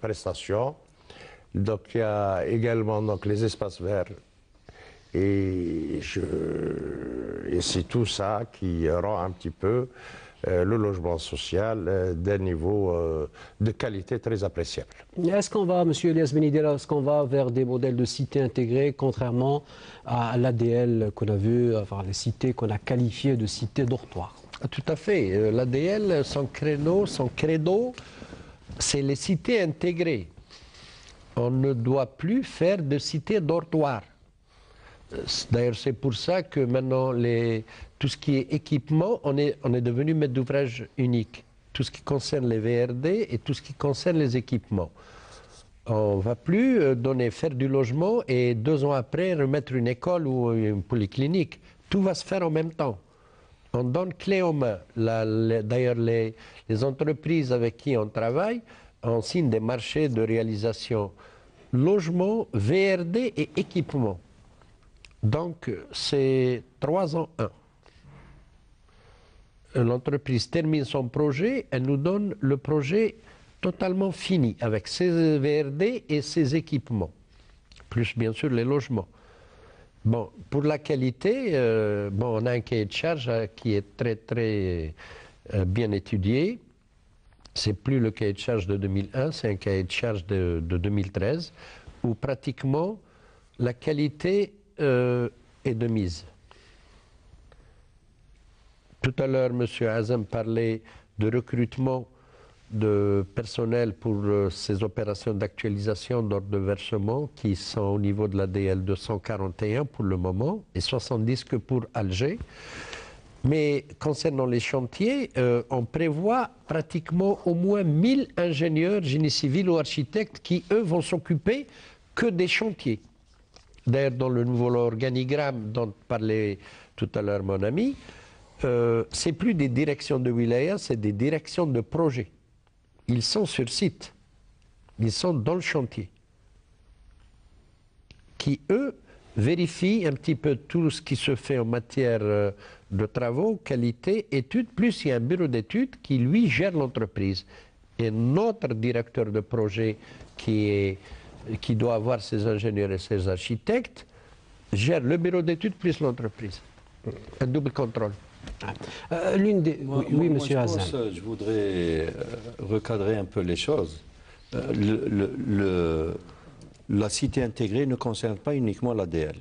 prestation. Donc il y a également donc, les espaces verts. Et c'est tout ça qui rend un petit peu le logement social d'un niveau de qualité très appréciable. Est-ce qu'on va, M. Elias Benidé, est-ce qu'on va vers des modèles de cités intégrées, contrairement à l'ADL qu'on a vu, enfin les cités qu'on a qualifiées de cités dortoirs? Tout à fait. L'ADL, son credo, c'est les cités intégrées. On ne doit plus faire de cités dortoirs. D'ailleurs, c'est pour ça que maintenant, tout ce qui est équipement, on est devenu maître d'ouvrage unique. tout ce qui concerne les VRD et tout ce qui concerne les équipements. On ne va plus faire du logement et 2 ans après remettre une école ou une polyclinique. Tout va se faire en même temps. On donne clé en main. D'ailleurs, les entreprises avec qui on travaille, on signe des marchés de réalisation logement, VRD et équipement. Donc, c'est 3 ans 1. L'entreprise termine son projet, elle nous donne le projet totalement fini avec ses VRD et ses équipements, plus bien sûr les logements. Bon, pour la qualité, on a un cahier de charge qui est très bien étudié. C'est plus le cahier de charge de 2001, c'est un cahier de charge de 2013, où pratiquement la qualité est de mise. Tout à l'heure, M. Azem parlait de recrutement de personnel pour ces opérations d'actualisation d'ordre de versement qui sont au niveau de la DL 241 pour le moment et 70 que pour Alger. Mais concernant les chantiers, on prévoit pratiquement au moins 1000 ingénieurs, génie civil ou architectes qui, eux, vont s'occuper que des chantiers. D'ailleurs, dans le nouveau organigramme dont parlait tout à l'heure mon ami, c'est plus des directions de wilaya, c'est des directions de projet. Ils sont sur site, ils sont dans le chantier, qui, eux, vérifient un petit peu tout ce qui se fait en matière de travaux, qualité, études, plus il y a un bureau d'études qui, lui, gère l'entreprise. Et notre directeur de projet, qui doit avoir ses ingénieurs et ses architectes, gère le bureau d'études plus l'entreprise. Un double contrôle. L'une des... oui, monsieur Azem. Je voudrais recadrer un peu les choses. La cité intégrée ne concerne pas uniquement l'ADL.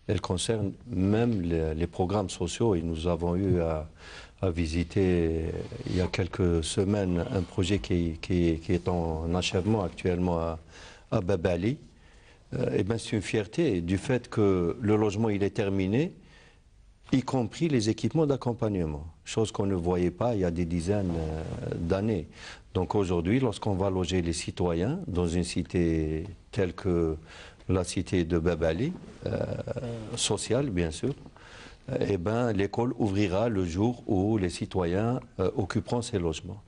Elle concerne même les programmes sociaux. Et nous avons eu à visiter il y a quelques semaines un projet qui est en achèvement actuellement à Bab Ali. C'est une fierté du fait que le logement il est terminé, y compris les équipements d'accompagnement, chose qu'on ne voyait pas il y a des dizaines d'années. Donc aujourd'hui, lorsqu'on va loger les citoyens dans une cité telle que la cité de Bab Ali, sociale bien sûr, l'école ouvrira le jour où les citoyens occuperont ces logements.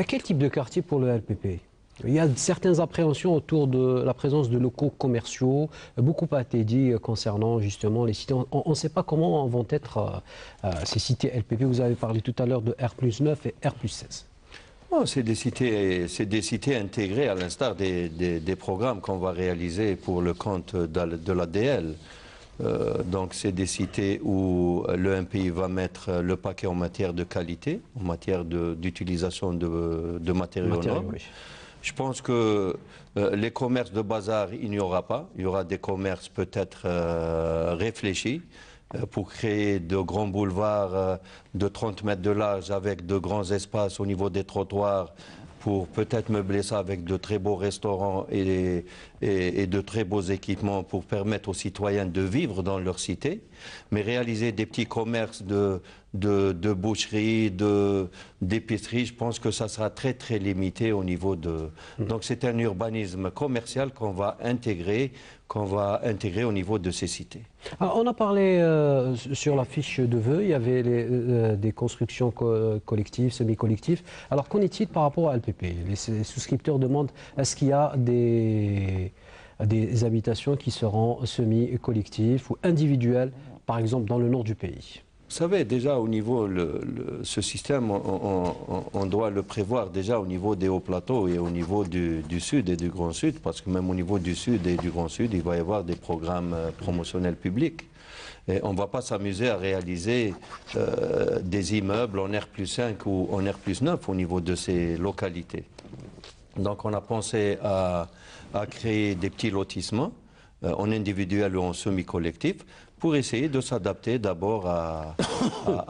Quel type de quartier pour le LPP ? Il y a certaines appréhensions autour de la présence de locaux commerciaux. Beaucoup a été dit concernant justement les cités. On ne sait pas comment vont être ces cités LPP. Vous avez parlé tout à l'heure de R+9 et R+16. Oh, c'est des cités intégrées à l'instar des programmes qu'on va réaliser pour le compte de l'ADL. Donc c'est des cités où le MPI va mettre le paquet en matière de qualité, en matière d'utilisation de matériaux nobles. Oui. Je pense que les commerces de bazar, il n'y aura pas. Il y aura des commerces peut-être réfléchis pour créer de grands boulevards de 30 mètres de large avec de grands espaces au niveau des trottoirs pour peut-être meubler ça avec de très beaux restaurants et de très beaux équipements pour permettre aux citoyens de vivre dans leur cité, mais réaliser des petits commerces de boucherie, d'épicerie, je pense que ça sera très limité au niveau de... Donc c'est un urbanisme commercial qu'on va intégrer au niveau de ces cités. Alors, on a parlé sur la fiche de vœux, il y avait des constructions collectives, semi-collectives. Alors qu'en est-il par rapport à LPP? Les souscripteurs demandent est-ce qu'il y a des habitations qui seront semi-collectives ou individuelles, par exemple dans le nord du pays? Vous savez, déjà au niveau, ce système, on doit le prévoir déjà au niveau des hauts plateaux et au niveau du sud et du Grand Sud, parce que même au niveau du sud et du Grand Sud, il va y avoir des programmes promotionnels publics. Et on ne va pas s'amuser à réaliser des immeubles en R+5 ou en R+9 au niveau de ces localités. Donc on a pensé à créer des petits lotissements en individuel ou en semi-collectif, pour essayer de s'adapter d'abord à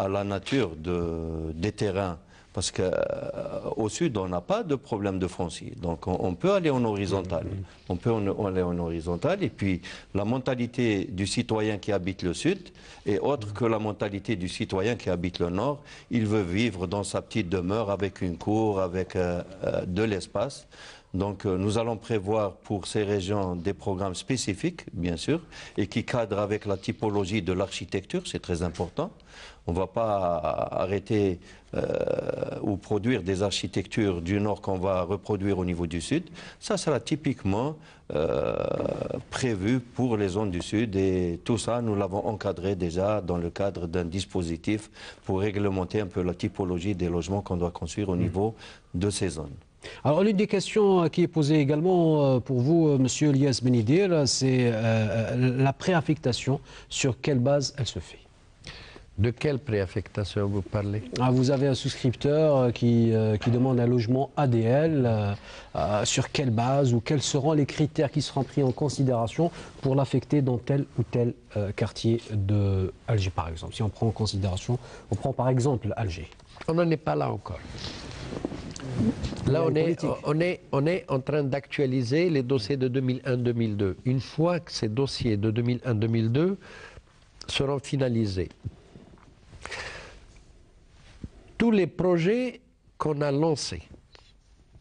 la nature des terrains Parce qu'au sud, on n'a pas de problème de foncier. Donc on peut aller en horizontal. On peut aller en horizontal. Et puis la mentalité du citoyen qui habite le sud est autre que la mentalité du citoyen qui habite le nord. Il veut vivre dans sa petite demeure avec une cour, avec de l'espace. Donc nous allons prévoir pour ces régions des programmes spécifiques, bien sûr, et qui cadrent avec la typologie de l'architecture, c'est très important. On ne va pas arrêter ou produire des architectures du nord qu'on va reproduire au niveau du sud. Ça sera typiquement prévu pour les zones du sud et tout ça, nous l'avons encadré déjà dans le cadre d'un dispositif pour réglementer un peu la typologie des logements qu'on doit construire au niveau de ces zones. Alors, l'une des questions qui est posée également pour vous, Monsieur Elias Benidir, c'est la préaffectation. Sur quelle base elle se fait? De quelle préaffectation vous parlez? Vous avez un souscripteur qui demande un logement ADL. Sur quelle base ou quels seront les critères qui seront pris en considération pour l'affecter dans tel ou tel quartier de Alger, par exemple? Si on prend en considération, on prend par exemple Alger. On n'en est pas là encore. Là, on est en train d'actualiser les dossiers de 2001-2002. Une fois que ces dossiers de 2001-2002 seront finalisés, tous les projets qu'on a lancés,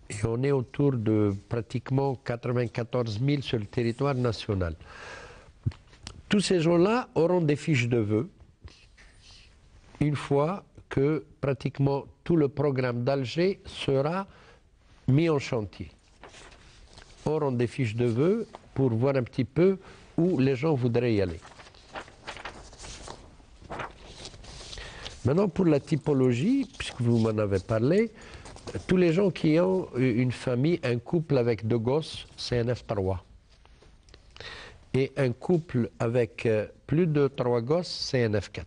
et on est autour de pratiquement 94 000 sur le territoire national, tous ces gens-là auront des fiches de vœux une fois que pratiquement tout le programme d'Alger sera mis en chantier. Auront des fiches de vœux pour voir un petit peu où les gens voudraient y aller. Maintenant, pour la typologie, puisque vous m'en avez parlé, tous les gens qui ont une famille, un couple avec 2 gosses, c'est un F3. Et un couple avec plus de 3 gosses, c'est un F4.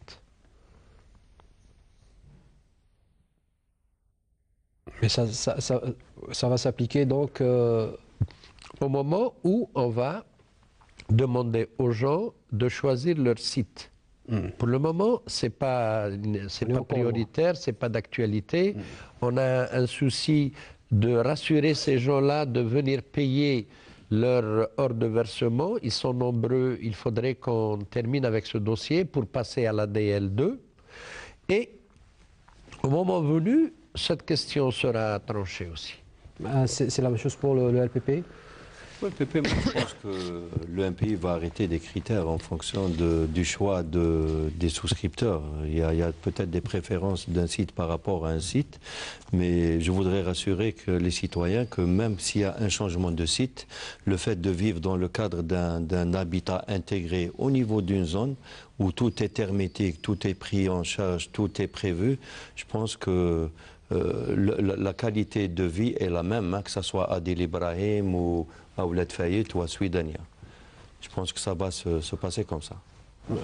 Mais ça va s'appliquer donc au moment où on va demander aux gens de choisir leur site. Pour le moment, c'est pas prioritaire, c'est pas d'actualité. On a un souci de rassurer ces gens-là de venir payer leur hors de versement. Ils sont nombreux, il faudrait qu'on termine avec ce dossier pour passer à l'ADL 2. Et au moment venu, cette question sera tranchée aussi. C'est la même chose pour le LPP? Oui, le LPP, moi, je pense que le MPI va arrêter des critères en fonction du choix des souscripteurs. Il y a peut-être des préférences d'un site par rapport à un site, mais je voudrais rassurer que les citoyens que même s'il y a un changement de site, le fait de vivre dans le cadre d'un habitat intégré au niveau d'une zone où tout est hermétique, tout est pris en charge, tout est prévu, je pense que la qualité de vie est la même, hein, que ce soit à Adil Ibrahim ou à Ouled Fayet ou à Suidania. Je pense que ça va se passer comme ça.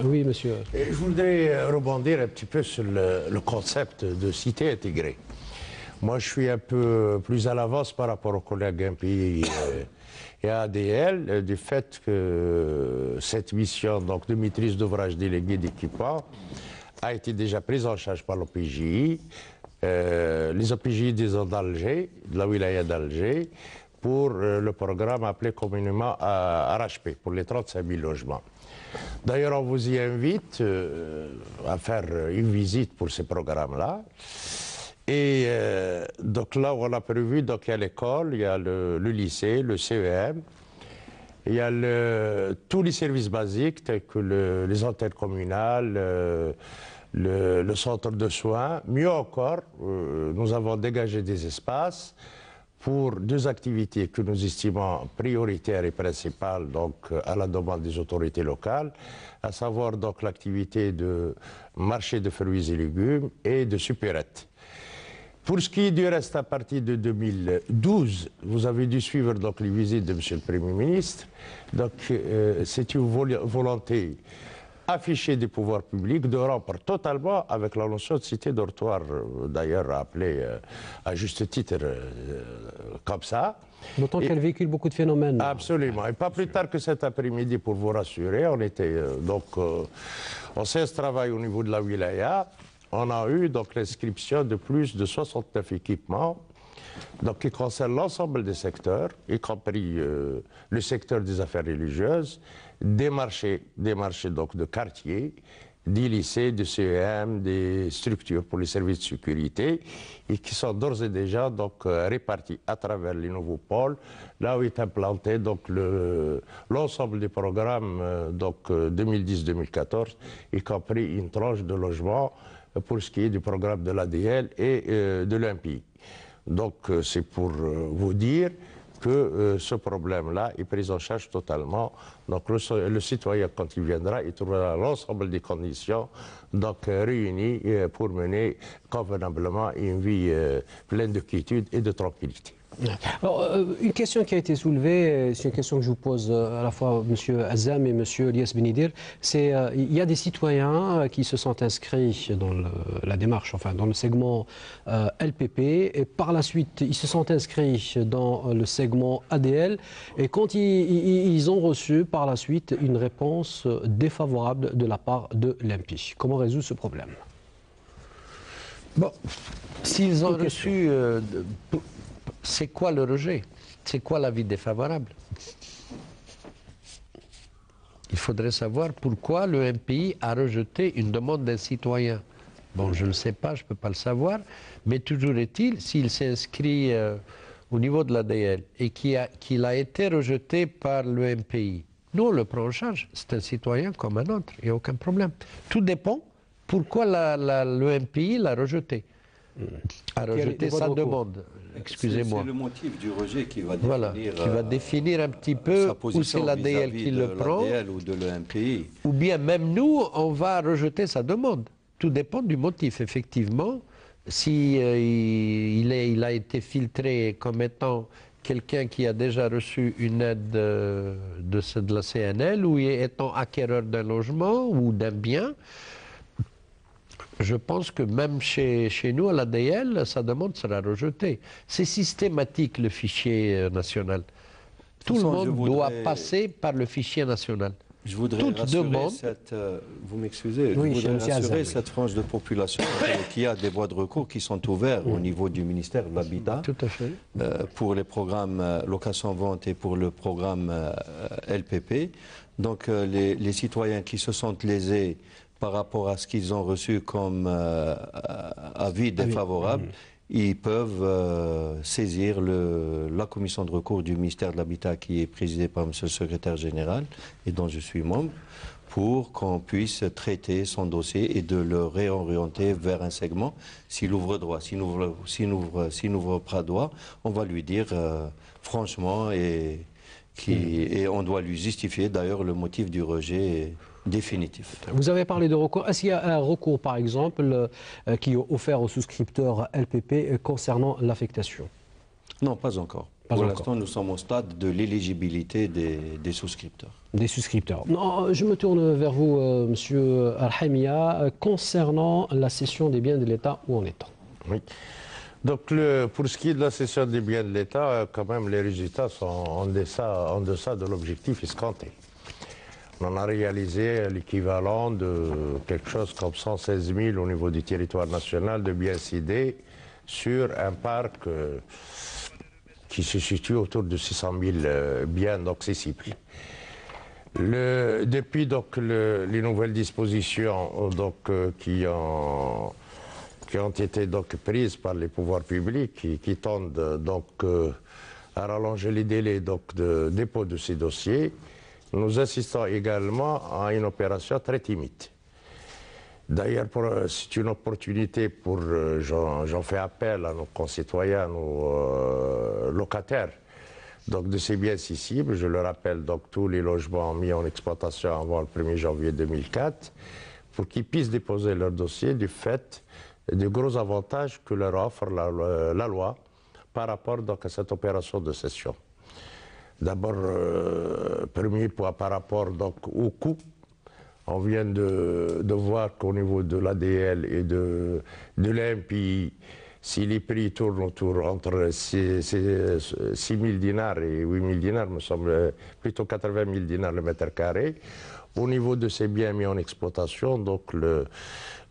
Oui, monsieur. Et je voudrais rebondir un petit peu sur le concept de cité intégrée. Moi, je suis un peu plus à l'avance par rapport aux collègues MPI et ADL du fait que cette mission donc, de maîtrise d'ouvrage délégué d'équipement a été déjà prise en charge par l'OPJI. Les OPJI des zones d'Alger, de la wilaya d'Alger, pour le programme appelé communément RHP, pour les 35 000 logements. D'ailleurs, on vous y invite à faire une visite pour ces programmes-là. Et donc là, on a prévu, donc il y a l'école, il y a le lycée, le CEM, il y a tous les services basiques, tels que les antennes communales, le centre de soins. Mieux encore, nous avons dégagé des espaces pour 2 activités que nous estimons prioritaires et principales, donc à la demande des autorités locales, à savoir donc l'activité de marché de fruits et légumes et de supérette. Pour ce qui est du reste, à partir de 2012, vous avez dû suivre donc les visites de M. le Premier ministre. Donc c'est une volonté affichée des pouvoirs publics de rompre totalement avec la notion de cité dortoir, d'ailleurs appelée à juste titre comme ça. D'autant qu'elle véhicule beaucoup de phénomènes. Absolument. Et pas plus tard que cet après-midi, pour vous rassurer, on était on s'est travaillé au niveau de la wilaya. on a eu donc l'inscription de plus de 69 équipements, donc qui concernent l'ensemble des secteurs, y compris le secteur des affaires religieuses, des marchés donc de quartier, des lycées, des CEM, des structures pour les services de sécurité, et qui sont d'ores et déjà donc répartis à travers les nouveaux pôles, là où est implanté donc l'ensemble des programmes donc 2010-2014, y compris une tranche de logement pour ce qui est du programme de l'ADL et de l'INPI. Donc c'est pour vous dire que ce problème-là est pris en charge totalement. Donc le citoyen, quand il viendra, il trouvera l'ensemble des conditions donc, réunies pour mener convenablement une vie pleine de quiétude et de tranquillité. Alors, une question qui a été soulevée, c'est une question que je vous pose à la fois M. Azzam et M. Elias Benidir, c'est il y a des citoyens qui se sont inscrits dans la démarche, enfin dans le segment LPP, et par la suite ils se sont inscrits dans le segment ADL, et quand ils ont reçu par la suite une réponse défavorable de la part de l'INPI. Comment résoudre ce problème? Bon, s'ils ont reçu... c'est quoi le rejet? C'est quoi l'avis défavorable? Il faudrait savoir pourquoi le MPI a rejeté une demande d'un citoyen. Bon, je ne le sais pas, je ne peux pas le savoir, mais toujours est-il, s'il s'inscrit au niveau de l'ADL et qu'il a été rejeté par le MPI, nous on le prend en charge, c'est un citoyen comme un autre, il n'y a aucun problème. Tout dépend pourquoi le MPI l'a rejeté. A rejeté sa demande. Excusez-moi. C'est le motif du rejet qui va définir, voilà, qui va définir un petit peu où c'est l'ADL qui le prend, ou de l'INPI. ou bien même nous, on va rejeter sa demande. Tout dépend du motif, effectivement. Si il a été filtré comme étant quelqu'un qui a déjà reçu une aide de la CNL, ou étant acquéreur d'un logement ou d'un bien, je pense que même chez nous, à l'ADL, sa demande sera rejetée. C'est systématique, le fichier national. Tout le monde doit passer par le fichier national. Je voudrais rassurer vous m'excusez, oui, je voudrais rassurer cette frange de population qui a des voies de recours qui sont ouvertes au niveau du ministère de l'Habitat. Tout à fait. Pour les programmes location-vente et pour le programme LPP. Donc les citoyens qui se sentent lésés par rapport à ce qu'ils ont reçu comme avis défavorable, ils peuvent saisir la commission de recours du ministère de l'Habitat qui est présidée par M. le secrétaire général et dont je suis membre, pour qu'on puisse traiter son dossier et de le réorienter vers un segment s'il ouvre droit. S'il n'ouvre pas droit, on va lui dire franchement et on doit lui justifier d'ailleurs le motif du rejet définitif. Vous avez parlé de recours. Est-ce qu'il y a un recours, par exemple, qui est offert aux souscripteurs LPP concernant l'affectation? Non, pas encore. Pour l'instant, nous sommes au stade de l'éligibilité des souscripteurs. Des souscripteurs. Non, je me tourne vers vous, Monsieur Al-Hamia, concernant la cession des biens de l'État, où en est-on? Oui. Donc, pour ce qui est de la cession des biens de l'État, quand même, les résultats sont en deçà de l'objectif escompté. On a réalisé l'équivalent de quelque chose comme 116 000 au niveau du territoire national de biens cédés sur un parc qui se situe autour de 600 000 biens accessibles. Depuis donc, les nouvelles dispositions donc, qui ont été donc, prises par les pouvoirs publics qui tendent donc, à rallonger les délais donc, de dépôt de ces dossiers, nous assistons également à une opération très timide. D'ailleurs, c'est une opportunité pour, j'en fais appel à nos concitoyens, nos locataires, donc de ces biens cessibles. Je le rappelle, donc tous les logements mis en exploitation avant le 1er janvier 2004, pour qu'ils puissent déposer leur dossier du fait des gros avantages que leur offre la loi par rapport donc, à cette opération de cession. D'abord, premier point par rapport donc, au coût. On vient de voir qu'au niveau de l'ADL et de l'INPI, si les prix tournent autour entre 6 000 dinars et 8 000 dinars, me semble plutôt 80 000 dinars le mètre carré. Au niveau de ces biens mis en exploitation, donc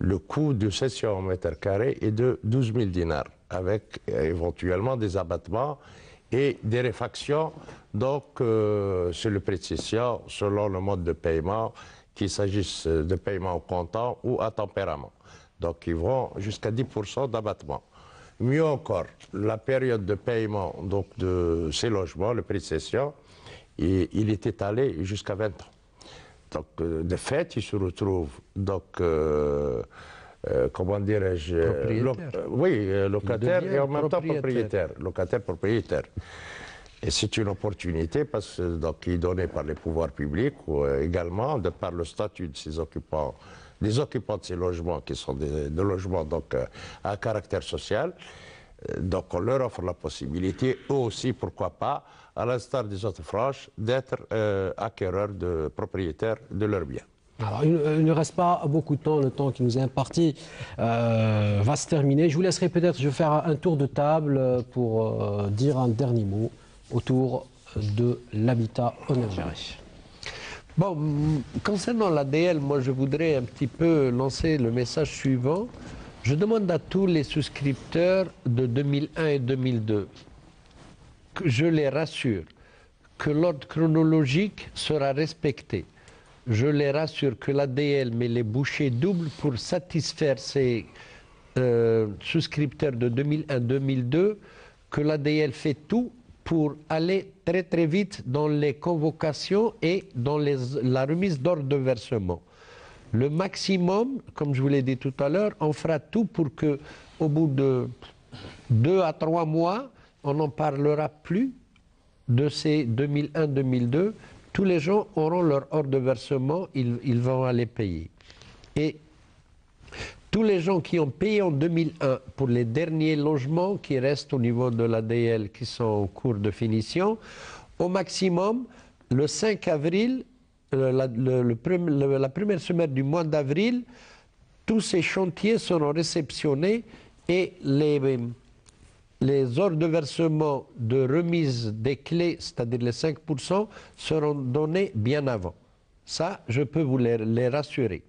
le coût de cession au mètre carré est de 12 000 dinars, avec éventuellement des abattements et des réfactions donc, sur le prix de cession selon le mode de paiement, qu'il s'agisse de paiement au comptant ou à tempérament. Donc ils vont jusqu'à 10% d'abattement. Mieux encore, la période de paiement donc, de ces logements, le prix de cession, il est étalé jusqu'à 20 ans. Donc, de fait, ils se retrouvent, donc, comment dirais-je, locataire et en même temps propriétaire. Locataire-propriétaire. Et c'est une opportunité parce que donc, qui est donnée par les pouvoirs publics ou également de par le statut de ces occupants, des occupants de ces logements qui sont des logements donc, à caractère social. Donc on leur offre la possibilité, eux aussi, pourquoi pas, à l'instar des autres franches, d'être acquéreurs, de propriétaires de leurs biens. Alors, il ne reste pas beaucoup de temps, le temps qui nous est imparti va se terminer. Je vous laisserai peut-être, je vais faire un tour de table pour dire un dernier mot autour de l'habitat en Algérie. Bon, concernant l'ADL, moi je voudrais un petit peu lancer le message suivant. Je demande à tous les souscripteurs de 2001 et 2002, que je les rassure, que l'ordre chronologique sera respecté. Je les rassure que l'ADL met les bouchées doubles pour satisfaire ces souscripteurs de 2001-2002, que l'ADL fait tout pour aller très très vite dans les convocations et dans la remise d'ordre de versement. Le maximum, comme je vous l'ai dit tout à l'heure, on fera tout pour que, au bout de 2 à 3 mois, on n'en parlera plus de ces 2001-2002. Tous les gens auront leur ordre de versement, ils vont aller payer. Et tous les gens qui ont payé en 2001 pour les derniers logements qui restent au niveau de l'ADL, qui sont en cours de finition, au maximum, le 5 avril, la première semaine du mois d'avril, tous ces chantiers seront réceptionnés et les ordres de versement de remise des clés, c'est-à-dire les 5%, seront donnés bien avant. Ça, je peux vous les rassurer.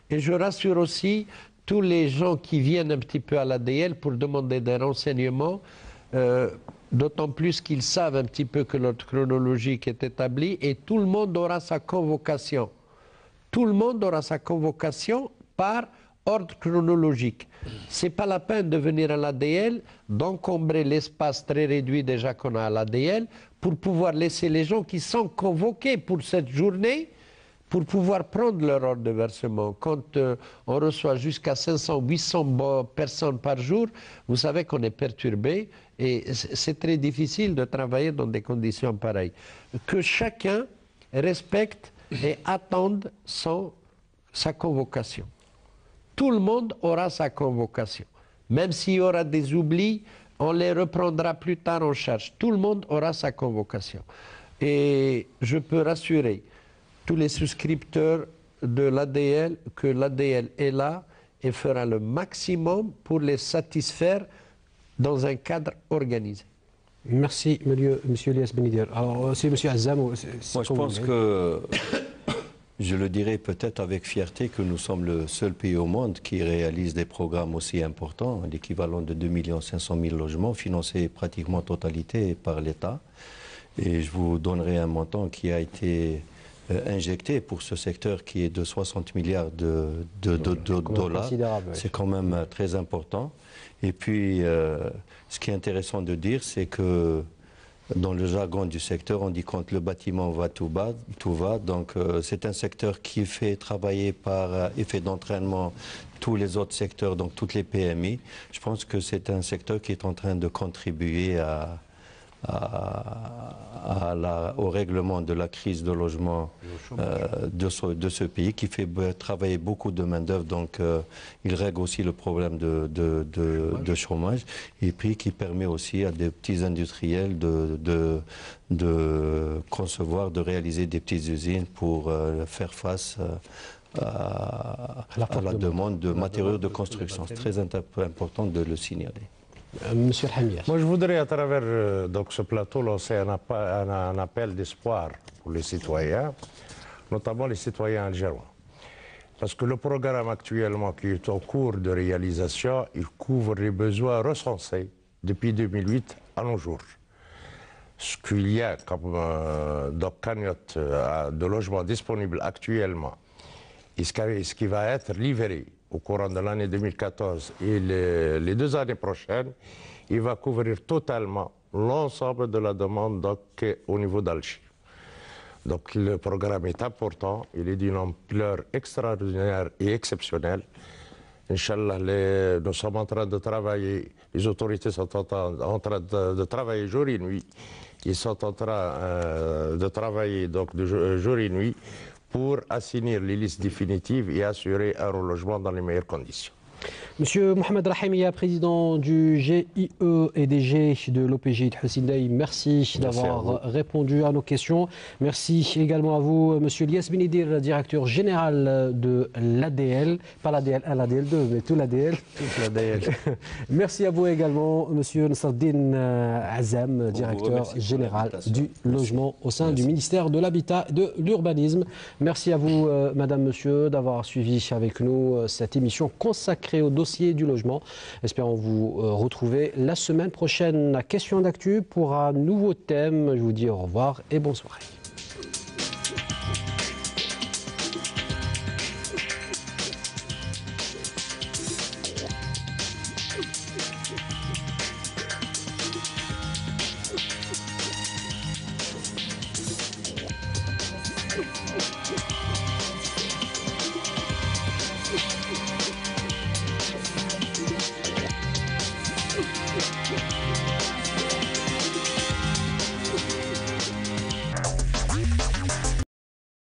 Et je rassure aussi tous les gens qui viennent un petit peu à l'ADL pour demander des renseignements, d'autant plus qu'ils savent un petit peu que l'ordre chronologique est établi et tout le monde aura sa convocation. Tout le monde aura sa convocation par ordre chronologique. Ce n'est pas la peine de venir à l'ADL, d'encombrer l'espace très réduit déjà qu'on a à l'ADL pour pouvoir laisser les gens qui sont convoqués pour cette journée pour pouvoir prendre leur ordre de versement. Quand on reçoit jusqu'à 500, 800 personnes par jour, vous savez qu'on est perturbé et c'est très difficile de travailler dans des conditions pareilles. Que chacun respecte et attende sa convocation. Tout le monde aura sa convocation. Même s'il y aura des oublis, on les reprendra plus tard en charge. Tout le monde aura sa convocation. Et je peux rassurer tous les souscripteurs de l'ADL que l'ADL est là et fera le maximum pour les satisfaire dans un cadre organisé. Merci, monsieur Elias Benidir. Alors, c'est monsieur Azzam. Moi, je pense que, je le dirais peut-être avec fierté, que nous sommes le seul pays au monde qui réalise des programmes aussi importants, l'équivalent de 2 500 000 logements, financés pratiquement en totalité par l'État. Et je vous donnerai un montant qui a été injecté pour ce secteur qui est de 60 milliards de dollars. C'est quand même très important. Et puis, ce qui est intéressant de dire, c'est que dans le jargon du secteur, on dit quand le bâtiment va, tout va. Donc, c'est un secteur qui fait travailler par effet d'entraînement tous les autres secteurs, donc toutes les PMI. Je pense que c'est un secteur qui est en train de contribuer au règlement de la crise de logement de ce pays, qui fait travailler beaucoup de main-d'œuvre, donc il règle aussi le problème de chômage, et puis qui permet aussi à des petits industriels de concevoir, de réaliser des petites usines pour faire face à la demande de matériaux de construction. C'est très important de le signaler. Monsieur Hamir. Moi, je voudrais, à travers donc, ce plateau, lancer un appel d'espoir pour les citoyens, notamment les citoyens algérois. Parce que le programme actuellement qui est en cours de réalisation, il couvre les besoins recensés depuis 2008 à nos jours. Ce qu'il y a comme cagnotte de logements disponibles actuellement et ce qui va être livré au courant de l'année 2014 et les 2 années prochaines, il va couvrir totalement l'ensemble de la demande au niveau d'Alger. Donc le programme est important, il est d'une ampleur extraordinaire et exceptionnelle. Inch'Allah, nous sommes en train de travailler, les autorités sont en train de travailler jour et nuit. Ils sont en train de travailler donc de jour et nuit pour assainir les listes définitives et assurer un relogement dans les meilleures conditions. Monsieur Mohamed Rahimia, président du GIE et DG de l'OPJ de Hussein Dey, merci d'avoir répondu à nos questions. Merci également à vous, monsieur Lies Benidir, directeur général de l'ADL, pas l'ADL 1, l'ADL 2, mais tout l'ADL. Merci à vous également, monsieur Nasserdine Azam, directeur général du logement au sein du ministère de l'Habitat et de l'Urbanisme. Merci à vous, madame, monsieur, d'avoir suivi avec nous cette émission consacrée au dossier du logement. Espérons vous retrouver la semaine prochaine à Question d'actu pour un nouveau thème. Je vous dis au revoir et bonne soirée. Yeah.